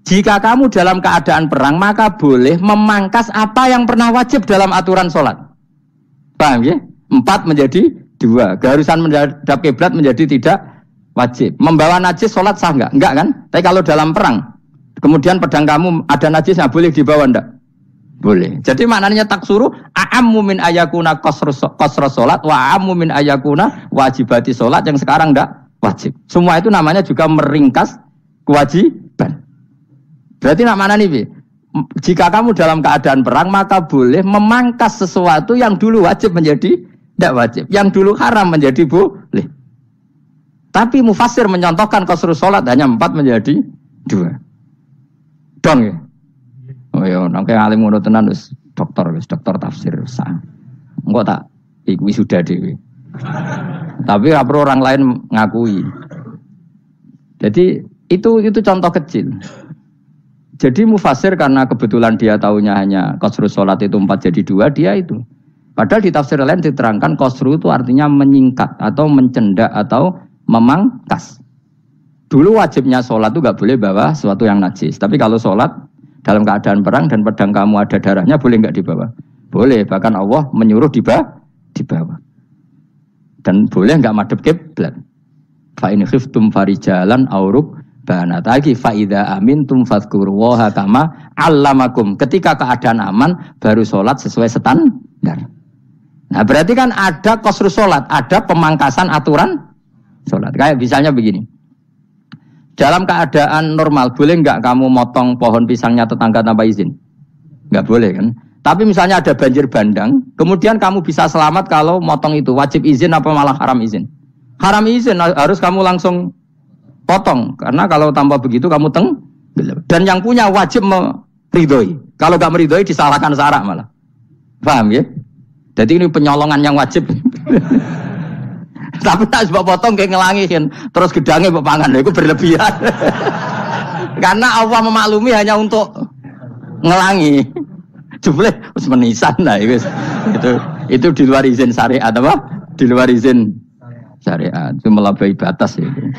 Speaker 1: Jika kamu dalam keadaan perang, maka boleh memangkas apa yang pernah wajib dalam aturan sholat. Paham ya? 4 menjadi 2. Keharusan menghadap kiblat menjadi tidak wajib. Membawa najis sholat sah enggak? Enggak kan? Tapi kalau dalam perang, kemudian pedang kamu ada najisnya, boleh dibawa enggak? Boleh. Jadi maknanya taksuru a'ammu min ayakuna qasra sholat wa a'ammu min ayakuna wajibati sholat yang sekarang enggak wajib. Semua itu namanya juga meringkas kewajiban. Berarti nak mana nih, jika kamu dalam keadaan perang, maka boleh memangkas sesuatu yang dulu wajib menjadi tidak wajib, yang dulu haram menjadi boleh. Tapi mufassir mencontohkan qasrus sholat hanya 4 menjadi 2. Dong ya. Oh ya, nangke alim ngono tenan wis dokter tafsir sah. Engko tak iku wisuda dhewe. Tapi ora perlu orang lain ngakui. Jadi itu contoh kecil. Jadi mufassir karena kebetulan dia tahunya hanya qasrus sholat itu 4 jadi 2, dia itu. Padahal di tafsir lain diterangkan qasru itu artinya menyingkat atau mencendak atau memangkas. Dulu wajibnya sholat itu gak boleh bawa sesuatu yang najis. Tapi kalau sholat dalam keadaan perang dan pedang kamu ada darahnya, boleh gak dibawa? Boleh, bahkan Allah menyuruh dibawa. Dan boleh gak madhep kiblat. Fa in khiftum farijalan auruk banat lagi faida amintum fadzkurullaha kama allamakum. Ketika keadaan aman baru sholat sesuai standar. Nah berarti kan ada qasrus sholat, ada pemangkasan aturan sholat. Kayak misalnya begini, dalam keadaan normal boleh nggak kamu motong pohon pisangnya tetangga tanpa izin? Nggak boleh kan? Tapi misalnya ada banjir bandang, kemudian kamu bisa selamat kalau motong itu wajib izin apa malah haram izin? Haram izin, harus kamu langsung potong, karena kalau tanpa begitu kamu dan yang punya wajib meridhoi. Kalau gak meridhoi disalahkan syarak malah. Paham ya? Jadi ini penyolongan yang wajib. Tapi tak sebab potong kayak ngelangihin, terus gedangnya bepangan, itu berlebihan. Karena Allah memaklumi hanya untuk ngelangi. Jumlah harus menisan lah itu di luar izin syariat apa? Di luar izin syariat, itu melampaui batas itu.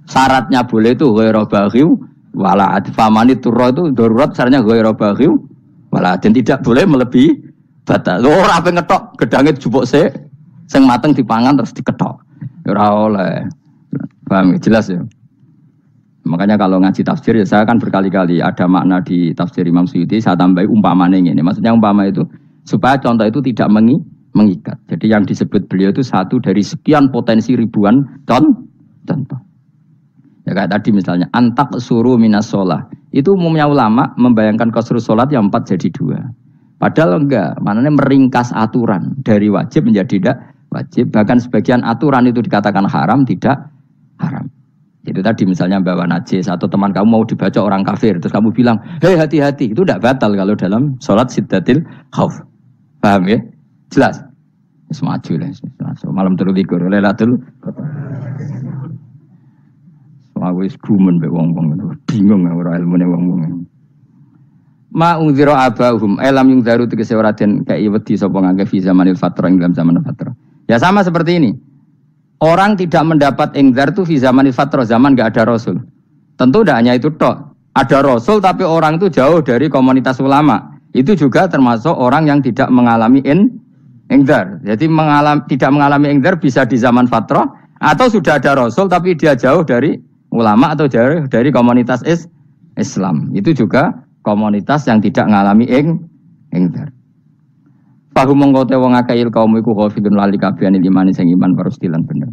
Speaker 1: Syaratnya boleh itu ghairu baghiw wala adfamani turra itu darurat syaratnya ghairu baghiw wala dan tidak boleh melebihi batas. Ora ape ngetok gedange jupuk sik sing mateng dipangan terus diketok. Ora oleh. Paham jelas ya. Makanya kalau ngaji tafsir ya saya kan berkali-kali ada makna di tafsir Imam Suyuti saya tambahi umpamane ngene. Maksudnya umpama itu supaya contoh itu tidak mengikat. Jadi yang disebut beliau itu satu dari sekian potensi ribuan contoh. Ya kayak tadi misalnya antak suruh minas sholah. Itu umumnya ulama membayangkan qasrus sholat yang 4 jadi 2. Padahal enggak, maknanya meringkas aturan dari wajib menjadi tidak wajib. Bahkan sebagian aturan itu dikatakan haram, tidak haram. Itu tadi misalnya bawa najis atau teman kamu mau dibaca orang kafir, terus kamu bilang, hei hati-hati, itu tidak batal kalau dalam sholat siddatil khauf. Paham ya? Jelas? Semaju lah. Malam terlikur, lelatul. Aku wis gumen mbek wong-wong bingung ora ilmune wong-wong. Ma ungzira abahum elam yung daru tegese ora den kai wedi sapa ngangge fi zamanil fatra ing dalam zaman fatra. Ya sama seperti ini. Orang tidak mendapat ingzar itu fi zamanil fatra, zaman enggak ada rasul. Tentu tidak hanya itu tok. Ada rasul tapi orang itu jauh dari komunitas ulama. Itu juga termasuk orang yang tidak mengalami ingzar. Jadi tidak mengalami ingzar bisa di zaman fatra atau sudah ada rasul tapi dia jauh dari ulama atau jauh dari komunitas Islam. Itu juga komunitas yang tidak ngalami ingzar. Fahum mengkote wong akail kaum iku khafidun lali kabehane imane sing iman parustilan bener.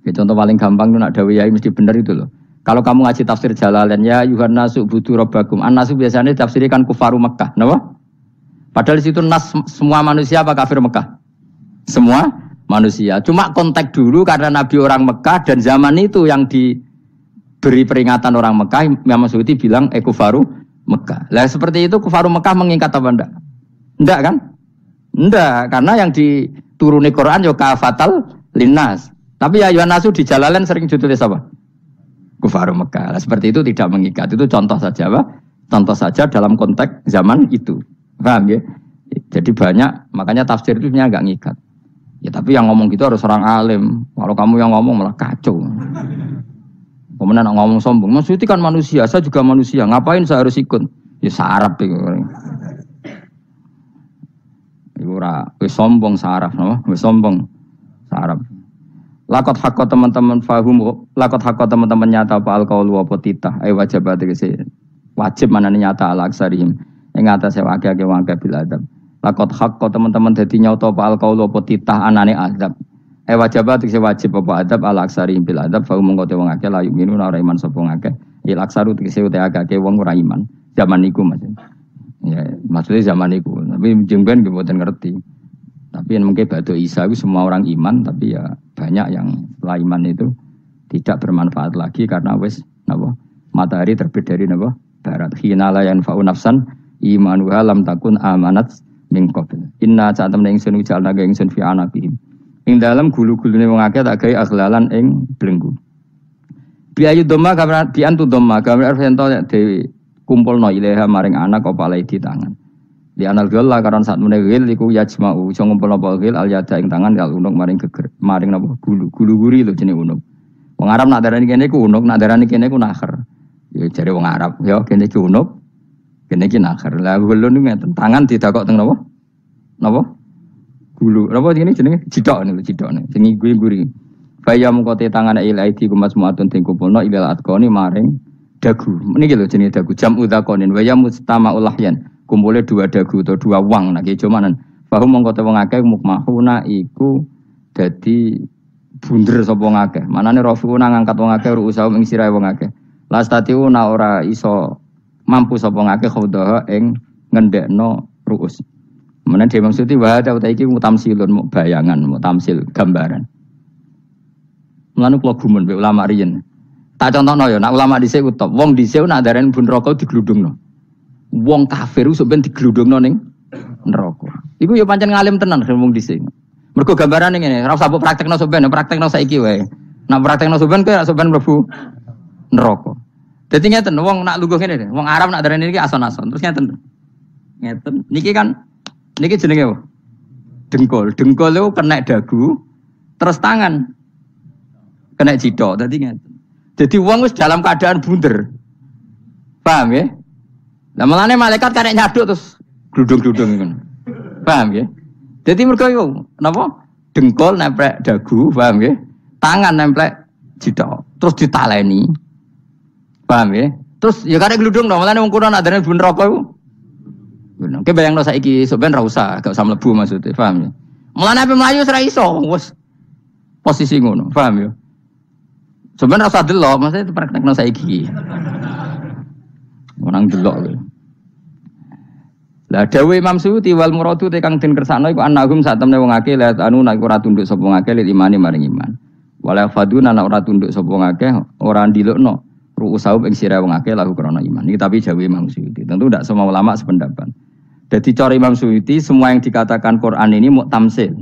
Speaker 1: Ya contoh paling gampang itu nak dawuh yai mesti bener itu loh. Kalau kamu ngaji tafsir Jalalain ya Yuhannasu budu rabbakum. An-nasu biasanya tafsirkan kufaru Mekah, napa? Padahal di situ nas semua manusia apa kafir Mekah? Semua manusia. Cuma kontak dulu karena Nabi orang Mekah dan zaman itu yang diberi peringatan orang Mekah, Imam Suyuti bilang kufaru Mekah. Lah seperti itu kufaru Mekah mengikat apa enggak? Enggak kan? Enggak, karena yang dituruni Quran ya kafatal linnas. Tapi ya Yuhannasu di Jalalain sering ditulis apa? Kufaru Mekah. Lah seperti itu tidak mengikat. Itu contoh saja apa? Contoh saja dalam konteks zaman itu. Paham ya? Jadi banyak, makanya tafsir itu sebenarnya enggak ngikat. Ya tapi yang ngomong gitu harus orang alim. Kalau kamu yang ngomong malah kacau. Kemudian ngomong sombong, Mas Suti kan manusia, saya juga manusia. Ngapain saya harus ikut? Ya sarap itu. Iku ora wis sombong saraf, no? Wis sombong saraf. Lakot hakko teman-teman fahum, lakot hakko teman-teman nyata apa alqaulu apa titah, wajibat iki wajib manane nyata ala aksarihim. Ing atase akeh-akeh wong bil adab. Lakot hakko teman-teman dadi nyata apa alqaulu apa titah anane azab. Wajibat iki wajib apa adab ala aksarihim bil adab, fahum mongko te wong akeh la yu'minu ora iman sapa akeh. Il aksaru iki te akeh wong ora iman. Zaman niku maksudnya. Ya, maksudnya zaman itu, tapi jengben nggih mboten ngerti. Tapi yang mungkin batu Isa itu semua orang iman, tapi ya banyak yang setelah iman itu tidak bermanfaat lagi karena wis napa? Matahari terbit dari napa? Barat. Hina la yanfa'u nafsan imanuha lam takun amanat min qabl. Inna sa'atam ingsun ujalna ga ingsun fi anaqihim. Ing dalam gulu-gulune wong akeh tak gawe aghlalan ing blenggu. Biayu doma kamran biantu doma kamran arfento dewi kumpulno ilaha maring anak apa lai di tangan. Di anal gala karon saat menegil iku yajma'u iso ngumpulno apa gil al yada ing tangan kal unuk maring geger maring napa gulu-guri lho jenenge unuk. Wong Arab nak darani kene iku unuk, nak darani kene iku nakher. Ya jare wong Arab, ya kene iki unuk, kene iki nakher. Lah gulu niku ngeten, tangan didakok teng napa? Napa? Gulu. Napa jenenge cidok niku cidokne. Sing guri. Bayam kote tangan ilaidi kumas muatun ting kumpulno ilal atqoni maring dagu. Niki lho jenenge dagu jam udzakonin wa ya mustama ulahyan. Kumpule dua dagu atau dua wang nek cumanan. Bahum mongko te wong akeh mukmahuna iku dadi bunder sapa wong akeh. Manane rafiuna ngangkat wong akeh ruusaum ing sirahe wong akeh. Lastatiuna ora iso mampu sapa wong akeh khodaha ing ngendekno ruus. Menawa dhewe maksudi wa ta iki mutamsilun muk bayangan, mutamsil gambaran. Mulane kula gumun mbek ulama riyen. Tak contohno ya, nak ulama dhisik utop. Wong dhisik nak darani bun neraka digludungno. Wong kafir iso ben digludungno ning neraka. Iku ya pancen ngalim tenan wong dhisik. Mergo gambarane ngene, ora usah mbok praktekno sampeyan, praktekno saiki wae. Nak praktekno sampeyan kowe ora sampeyan mlebu neraka. Dadi ngeten, wong nak lungguh ngene, wong Arab nak darani iki ason-ason. Terus ngeten. Ngeten. Niki jenenge apa? Dengkul. Dengkul itu kena dagu, terus tangan kena cidok. Dadi ngeten. Jadi wong wis dalam keadaan bunder. Paham ya? Lah malane malaikat karek nyaduk terus gludung-gludung ngono. Paham ya? Jadi mergo yo napa? Dengkul nempel dagu, paham ya? Tangan nempel cidok, terus ditaleni. Paham ya? Terus ya karek gludung dong, malane wong kuno nak dene bun neraka iku. Ngono. Ki bayangno saiki sok ben ra usah, gak usah mlebu maksudnya, paham ya? Mulane ape mlayu ora iso, wis posisi ngono, paham ya? Sebenarnya rasa delok, maksudnya itu praktekno saiki. Orang delok lho. Lah dawuh Imam Suyuti wal muradu te kang den kersakno iku annahum sak temne wong akeh la anu nek ora tunduk sapa wong akeh lil imani maring iman. Wala faduna nek ora tunduk sapa wong akeh ora ndilukno ru'usau ing sira wong akeh lahu krana iman. Iki tapi dawuh Imam Suyuti. Tentu tidak semua ulama sependapat. Jadi cara Imam Suyuti semua yang dikatakan Quran ini muktamsil.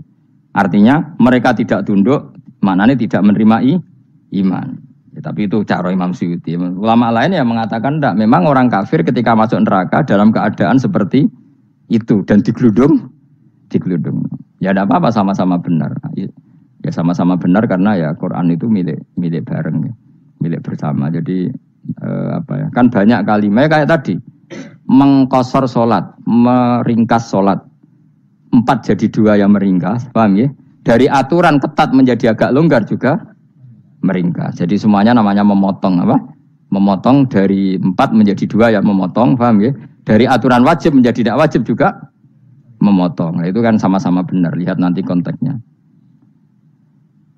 Speaker 1: Artinya mereka tidak tunduk, maknanya tidak menerima iman. Ya, tapi itu cara Imam Suyuti. Ulama lain yang mengatakan tidak. Memang orang kafir ketika masuk neraka dalam keadaan seperti itu dan digeludung. Ya tidak apa-apa, sama-sama benar. Ya sama-sama benar karena ya Quran itu milik bareng, ya. Milik bersama. Jadi kan banyak kalimat kayak tadi mengkosor solat, meringkas solat. 4 jadi 2 yang meringkas, paham ya? Dari aturan ketat menjadi agak longgar juga meringkas. Jadi semuanya namanya memotong apa? Memotong dari 4 menjadi 2 yang memotong, paham ya? Dari aturan wajib menjadi tidak wajib juga memotong. Nah, itu kan sama-sama benar. Lihat nanti konteksnya.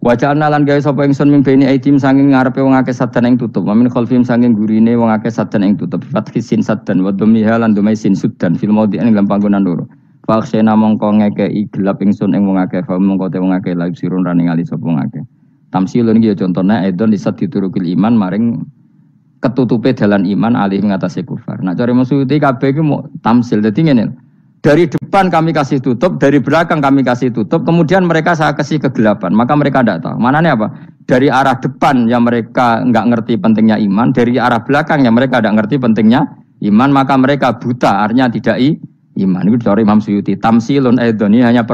Speaker 1: Wajah lan gawe sapa ingsun mimpeni aitim sanging ngarepe wong akeh sadan ing tutup. Mamin khalfim sanging gurine wong akeh sadan ing tutup. Fathisin sadan wa dhammiha lan dhamai sin sudan fil maudi ing dalam panggonan loro. Faksena mongko ngekeki gelap ingsun ing wong akeh fa mongko te wong akeh laib sirun rane ngali sapa wong akeh. Tamsilun iki ya contone edon disat diturukil iman maring ketutupe dalan iman alih ngatasi kufar. Nak cari maksudnya kabeh iki mau tamsil. Dadi ngene. Dari depan kami kasih tutup, dari belakang kami kasih tutup, kemudian mereka saya kasih kegelapan. Maka mereka tidak tahu. Mananya apa? Dari arah depan yang mereka enggak ngerti pentingnya iman, dari arah belakang yang mereka tidak ngerti pentingnya iman, maka mereka buta, artinya tidak iman. Itu dari Imam Suyuti. Tamsilun aidoni hanya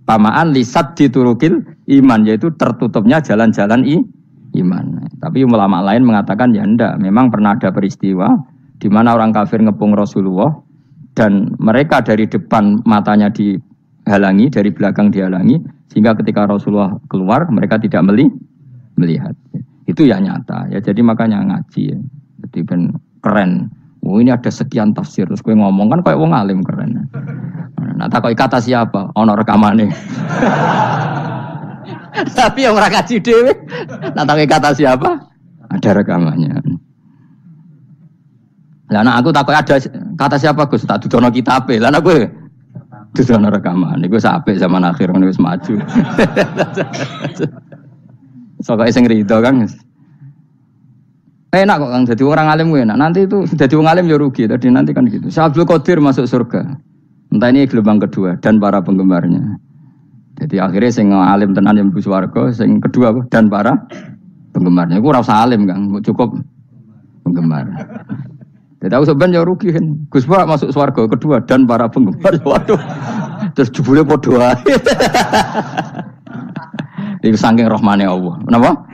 Speaker 1: pamaan lisat diturukil iman, yaitu tertutupnya jalan-jalan iman. Tapi ulama lain mengatakan ya enggak, memang pernah ada peristiwa di mana orang kafir ngepung Rasulullah dan mereka dari depan matanya dihalangi, dari belakang dihalangi, sehingga ketika Rasulullah keluar mereka tidak melihat. Itu ya nyata ya, jadi makanya ngaji ya. Jadi ben keren. Oh ini ada sekian tafsir, terus gue ngomong kan kayak wong alim keren. Nah takoi kata siapa? Ono rekamane. Tapi yang ora kaji dhewe. Nah takoi kata siapa? Ada rekamannya. Lah anak aku takoi ada kata siapa Gus? Tak dudono kitabe. Lah anak gue dudono rekaman. Iku apik zaman akhir wis maju. Sokoke sing rido kan. Enak kok Kang, jadi orang alim gue enak. Nanti itu jadi orang alim ya rugi. Tadi nanti kan gitu. Syekh Abdul Qadir masuk surga. Entah ini gelombang kedua dan para penggemarnya. Jadi akhirnya sing alim tenan yang mlebu swarga, sing kedua dan para penggemarnya. Iku ora usah alim Kang, cukup penggemar. Jadi aku sebenarnya rugi kan. Gus Pak masuk swarga kedua dan para penggemar. Waduh. Terus jebule padha ae. Iku saking rahmane Allah. Kenapa?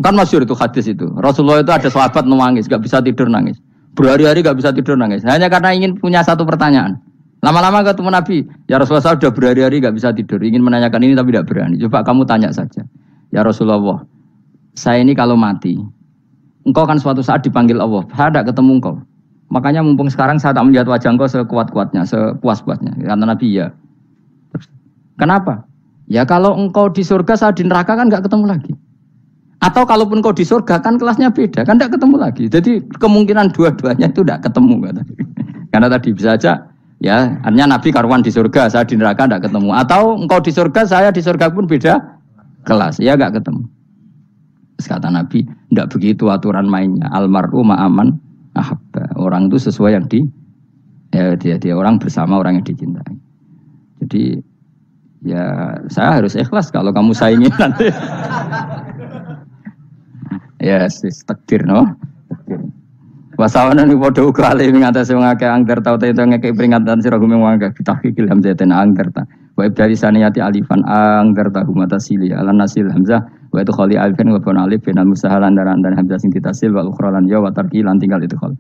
Speaker 1: Kan masyhur itu hadis itu. Rasulullah itu ada sahabat nangis, gak bisa tidur nangis. Berhari-hari gak bisa tidur nangis. Hanya karena ingin punya satu pertanyaan. Lama-lama ketemu Nabi, ya Rasulullah saya sudah berhari-hari gak bisa tidur. Ingin menanyakan ini tapi tidak berani. Coba kamu tanya saja. Ya Rasulullah, saya ini kalau mati, engkau kan suatu saat dipanggil Allah. Saya tidak ketemu engkau. Makanya mumpung sekarang saya tak melihat wajah engkau sekuat-kuatnya, sepuas-puasnya. Kata Nabi ya. Kenapa? Ya kalau engkau di surga, saya di neraka kan gak ketemu lagi. Atau kalaupun kau di surga kan kelasnya beda, kan tidak ketemu lagi. Jadi kemungkinan dua-duanya itu tidak ketemu. Karena tadi bisa aja, ya artinya Nabi karuan di surga, saya di neraka tidak ketemu. Atau engkau di surga, saya di surga pun beda kelas, ya nggak ketemu. Terus kata Nabi, tidak begitu aturan mainnya. Almaru ma'aman ahabba. Orang itu sesuai yang dia orang bersama orang yang dicintai. Jadi ya saya harus ikhlas kalau kamu saingi nanti. Yes, takdir no. Wasawana ni podo uga ale ngatasi wong akeh angger tau te ngekek peringatan sira gume wong akeh bitahqiqil hamzatin angger ta. Wa ibdali saniyati alifan angger ta humata sili ala nasil hamzah wa itu khali alifan wa bon alif binal musahalan dan hamzah sing ditasil wa ukhra lan ya wa tarqi lan tinggal itu khol.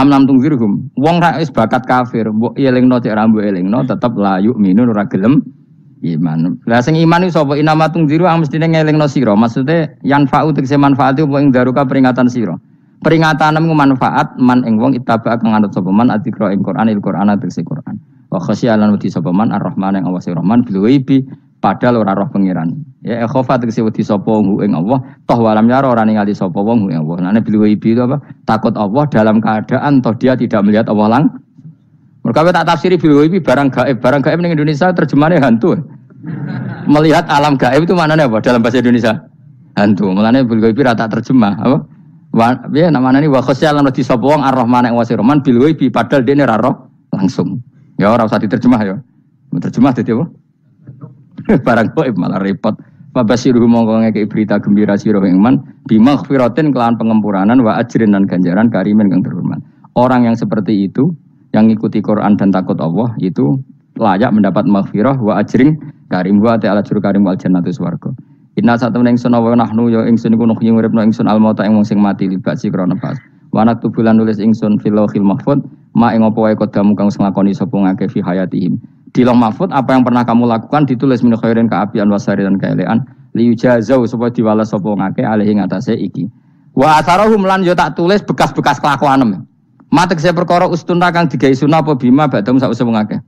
Speaker 1: Amlam tungzirhum wong ra wis bakat kafir mbok elingno cek ra mbok elingno tetep la yu'minun ora gelem iman. Lah sing iman iku sapa inamatung ziru ang mestine ngelingno sira. Maksude yan fa'u tegese manfaat iku ing daruka peringatan sira. Peringatanmu manfaat man ing wong ittaba kang anut sapa man atikra ing Qur'anil Qur'an tegese Qur'an. Wa khasyalan wedi sapa man ar-rahman ing Allah Rahman bil ghaibi padahal ora roh pangeran. Ya khofa tegese wedi sapa ing Allah toh walam yara ora ningali sapa wong ing Allah. Nane bil ghaibi itu apa? Takut Allah dalam keadaan toh dia tidak melihat Allah langsung. Mereka tak tafsiri bil ghaibi barang gaib ning Indonesia terjemahannya hantu. Melihat alam gaib itu maknanya apa dalam bahasa Indonesia? Hantu. Maknanya bil ghaibi rata terjemah apa? Ya namanya ini wa khasyalan radi sapa wong ar-rahman ing wasi rahman bil ghaibi padahal dene ra roh langsung. Ya ora usah diterjemah ya. Terjemah dadi apa? Barang gaib malah repot. Fabasyiru mongko ngekeki berita gembira sira ing man bimaghfiratin kelawan pengempuranan wa ajrin dan ganjaran karimin kang terhormat. Orang yang seperti itu yang ngikuti Quran dan takut Allah itu layak mendapat maghfirah wa ajring karim wa ta'ala juru karim wal jannatu swarga. Inna satamna ingsun wa nahnu ya ingsun iku nuhyi uripna ingsun al mauta ing wong sing mati libasi krana pas. Wa naktu bulan nulis ingsun fil lauhil mahfuz ma ing apa wae kodamu kang nglakoni sapa ngake fi hayatihim. Di lauh mahfuz apa yang pernah kamu lakukan ditulis min khairin kaapian wasari dan kaelean liujazau supaya diwales sapa ngake alih ing atase iki. Wa atharahum lan yo tak tulis bekas-bekas kelakuanem. Mate kese perkara ustunna kang digawe sunah apa bima badam sak usum ngakeh.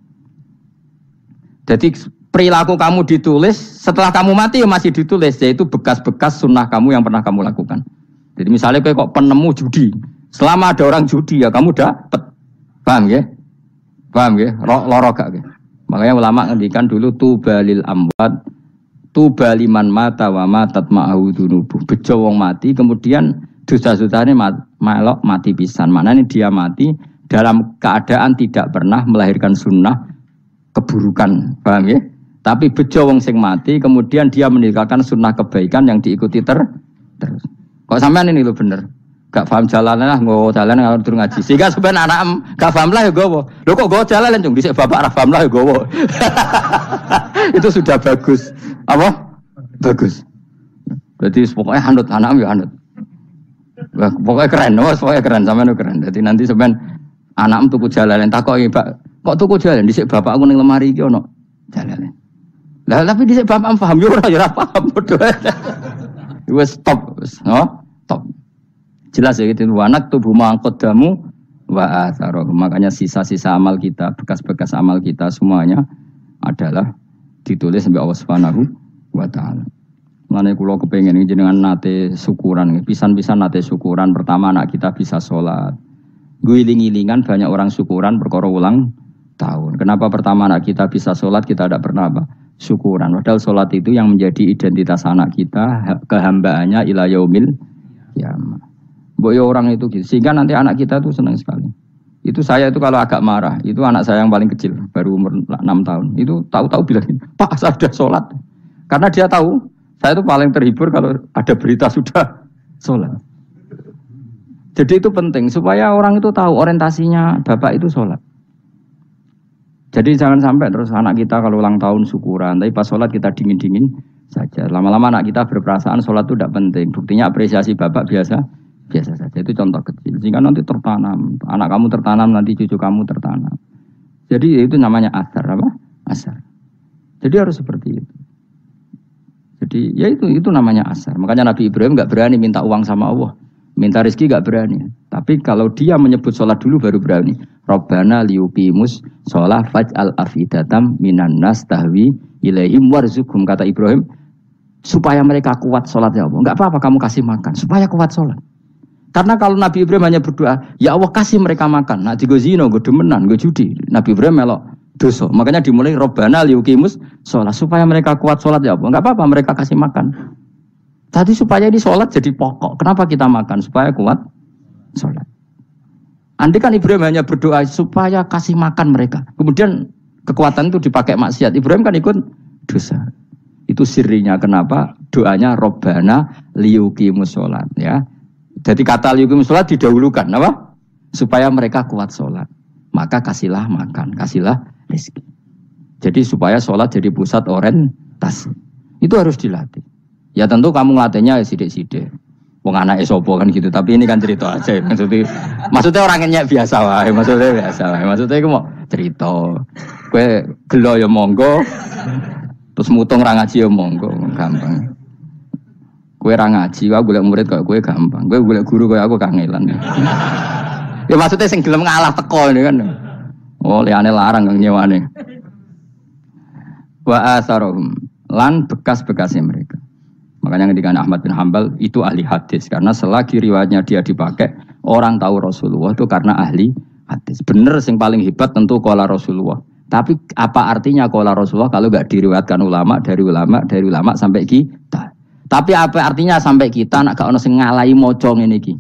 Speaker 1: Jadi perilaku kamu ditulis setelah kamu mati ya masih ditulis yaitu bekas-bekas sunnah kamu yang pernah kamu lakukan. Jadi misalnya kayak kok penemu judi, selama ada orang judi ya kamu dapat. Paham ya? Paham ya? Loro gak ya? Makanya ulama ngendikan dulu tubalil amwat tubaliman mata wa matat ma'ahu dunubuh. Bejo wong mati kemudian dosa-dosane melok mati pisan. Maknanya dia mati dalam keadaan tidak pernah melahirkan sunnah keburukan, paham ya? Tapi bejo wong sing mati kemudian dia meninggalkan sunnah kebaikan yang diikuti terus. Kok sampean ini lho bener. gak paham jalan lah, nggo jalan ngalor durung ngaji. Sehingga sebenarnya anak gak paham lah ya gowo. Lho kok gowo jalan cung dhisik bapak ra paham lah ya gowo. Itu sudah bagus. Apa? Bagus. Berarti pokoknya anut anak ya anut. Wah, pokoknya keren, pokoknya keren sampean keren. Jadi nanti sampean anakmu tuku jalanan takoki, Pak, kok tuku jalanan dhisik bapak aku ning lemari iki ono jalanan. Lah tapi dhisik bapak paham yo ora paham padha. Wes stop, stop. Jelas ya gitu, anak tubuh mangkodamu wa atharoh. Makanya sisa-sisa amal kita, bekas-bekas amal kita semuanya adalah ditulis sampai Allah Subhanahu wa taala. Mane kula kepengin jenengan nate syukuran, pisan-pisan nate syukuran. Pertama anak kita bisa sholat. Guling-gilingan banyak orang syukuran perkara ulang tahun. Kenapa pertama anak kita bisa sholat, kita tidak pernah apa? Syukuran. Padahal sholat itu yang menjadi identitas anak kita, kehambaannya ila yaumil qiyamah. Boyo orang itu gitu. Sehingga nanti anak kita tuh senang sekali. Itu saya itu kalau agak marah, itu anak saya yang paling kecil, baru umur 6 tahun. Itu tahu-tahu bilang, "Pak, saya sudah sholat." Karena dia tahu, saya itu paling terhibur kalau ada berita sudah sholat. Jadi itu penting, supaya orang itu tahu orientasinya bapak itu sholat. Jadi jangan sampai terus anak kita kalau ulang tahun syukuran, tapi pas sholat kita dingin-dingin saja. Lama-lama anak kita berperasaan sholat itu tidak penting. Buktinya apresiasi bapak biasa saja. Itu contoh kecil. Sehingga nanti tertanam, anak kamu tertanam, nanti cucu kamu tertanam. Jadi itu namanya asar, apa? Asar. Jadi harus seperti itu. Jadi ya itu namanya asar. Makanya Nabi Ibrahim nggak berani minta uang sama Allah, minta rezeki nggak berani. Tapi kalau dia menyebut sholat dulu baru berani. Rabbana liyuqimus sholat faj'al afidatam minan nas tahwi ilaihim warzuqhum, kata Ibrahim, supaya mereka kuat sholat ya Allah. Enggak apa-apa kamu kasih makan, supaya kuat sholat. Karena kalau Nabi Ibrahim hanya berdoa, ya Allah kasih mereka makan. Nah digo zina, go demenan, go judi. Nabi Ibrahim melok dosa. Makanya dimulai Rabbana liyuqimus sholat, supaya mereka kuat sholat ya Allah. Enggak apa-apa mereka kasih makan. Tadi supaya di sholat jadi pokok. Kenapa kita makan? Supaya kuat sholat. Andai kan Ibrahim hanya berdoa supaya kasih makan mereka. Kemudian kekuatan itu dipakai maksiat. Ibrahim kan ikut dosa. Itu sirinya kenapa doanya Robbana liyuqimus sholat. Ya. Jadi kata liyuqimus sholat didahulukan. Apa? Supaya mereka kuat sholat. Maka kasihlah makan, kasihlah rezeki. Jadi supaya sholat jadi pusat orientasi. Itu harus dilatih. Ya tentu kamu ngelatihnya sidik-sidik. Wong anake sapa kan gitu, tapi ini kan cerita aja. Maksudnya orangnya biasa wae, maksudnya biasa wae. Maksudnya iku mau cerita. Kowe gelo ya monggo. Terus mutung ra ngaji ya monggo, gampang. Kowe ra ngaji, aku golek murid kok kowe gampang. Kowe golek guru kaya aku kangelan. Ya maksudnya sing gelem ngalah teko ini kan. Oh, liyane larang kang nyewane. Wa asarohum lan bekas-bekasnya mereka. Makanya ketika Ahmad bin Hanbal itu ahli hadis. Karena selagi riwayatnya dia dipakai, orang tahu Rasulullah itu karena ahli hadis. Bener yang paling hebat tentu qala Rasulullah. Tapi apa artinya qala Rasulullah kalau nggak diriwayatkan ulama dari ulama sampai kita. Tapi apa artinya sampai kita nak gak ono sing ngalahi maca ngene iki.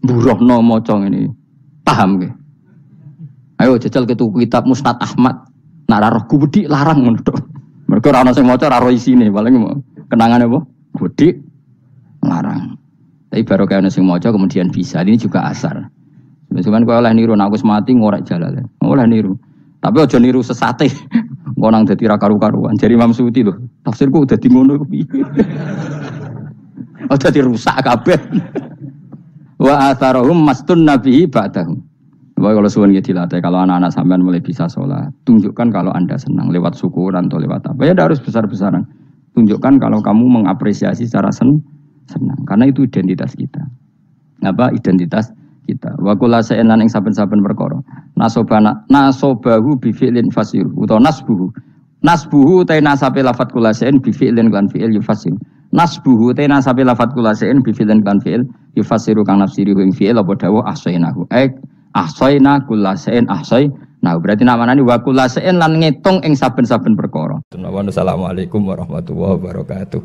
Speaker 1: Mburohno maca ngene. Paham nggih? Ayo jajal ketu kitab Musnad Ahmad. Nak ra roh gubedi larang ngono tok. Mergo ora ono sing maca ora roh isine, paling kenangan apa? Gede larang. Tapi baru kayak nasi mojo kemudian bisa. Ini juga asar. Cuman kau oleh niru, aku semati ngorek jalan. Oleh niru. Tapi ojo niru sesate. Kau nang jadi rakaru-karuan. Jadi Imam Suyuti loh. Tafsirku udah ngono. Udah dirusak kabeh. Wa atharahum mastun nabihi ba'dahum. Bahwa kalau suwun gitu dilatih, kalau anak-anak sampean mulai bisa sholat, tunjukkan kalau anda senang lewat syukuran atau lewat apa. Ya harus besar-besaran. Tunjukkan kalau kamu mengapresiasi secara senang, karena itu identitas kita. Apa identitas kita? Wa kullu shay'in lan ing saben-saben perkara. Nasobahu bi fi'lin fasir utawa nasbuhu ta nasabe lafat kullu shay'in bi fi'lin lan fi'il yufasir. Nasbuhu ta nasabe lafat kullu shay'in bi fi'lin lan fi'il yufasiru kang nafsiri ing fi'il apa dawuh ahsainahu. Ahsaina kullu shay'in ahsai. Nah, berarti namanya wa kullu shay'in lan ngitung ing saben-saben perkara. Assalamualaikum warahmatullahi wabarakatuh.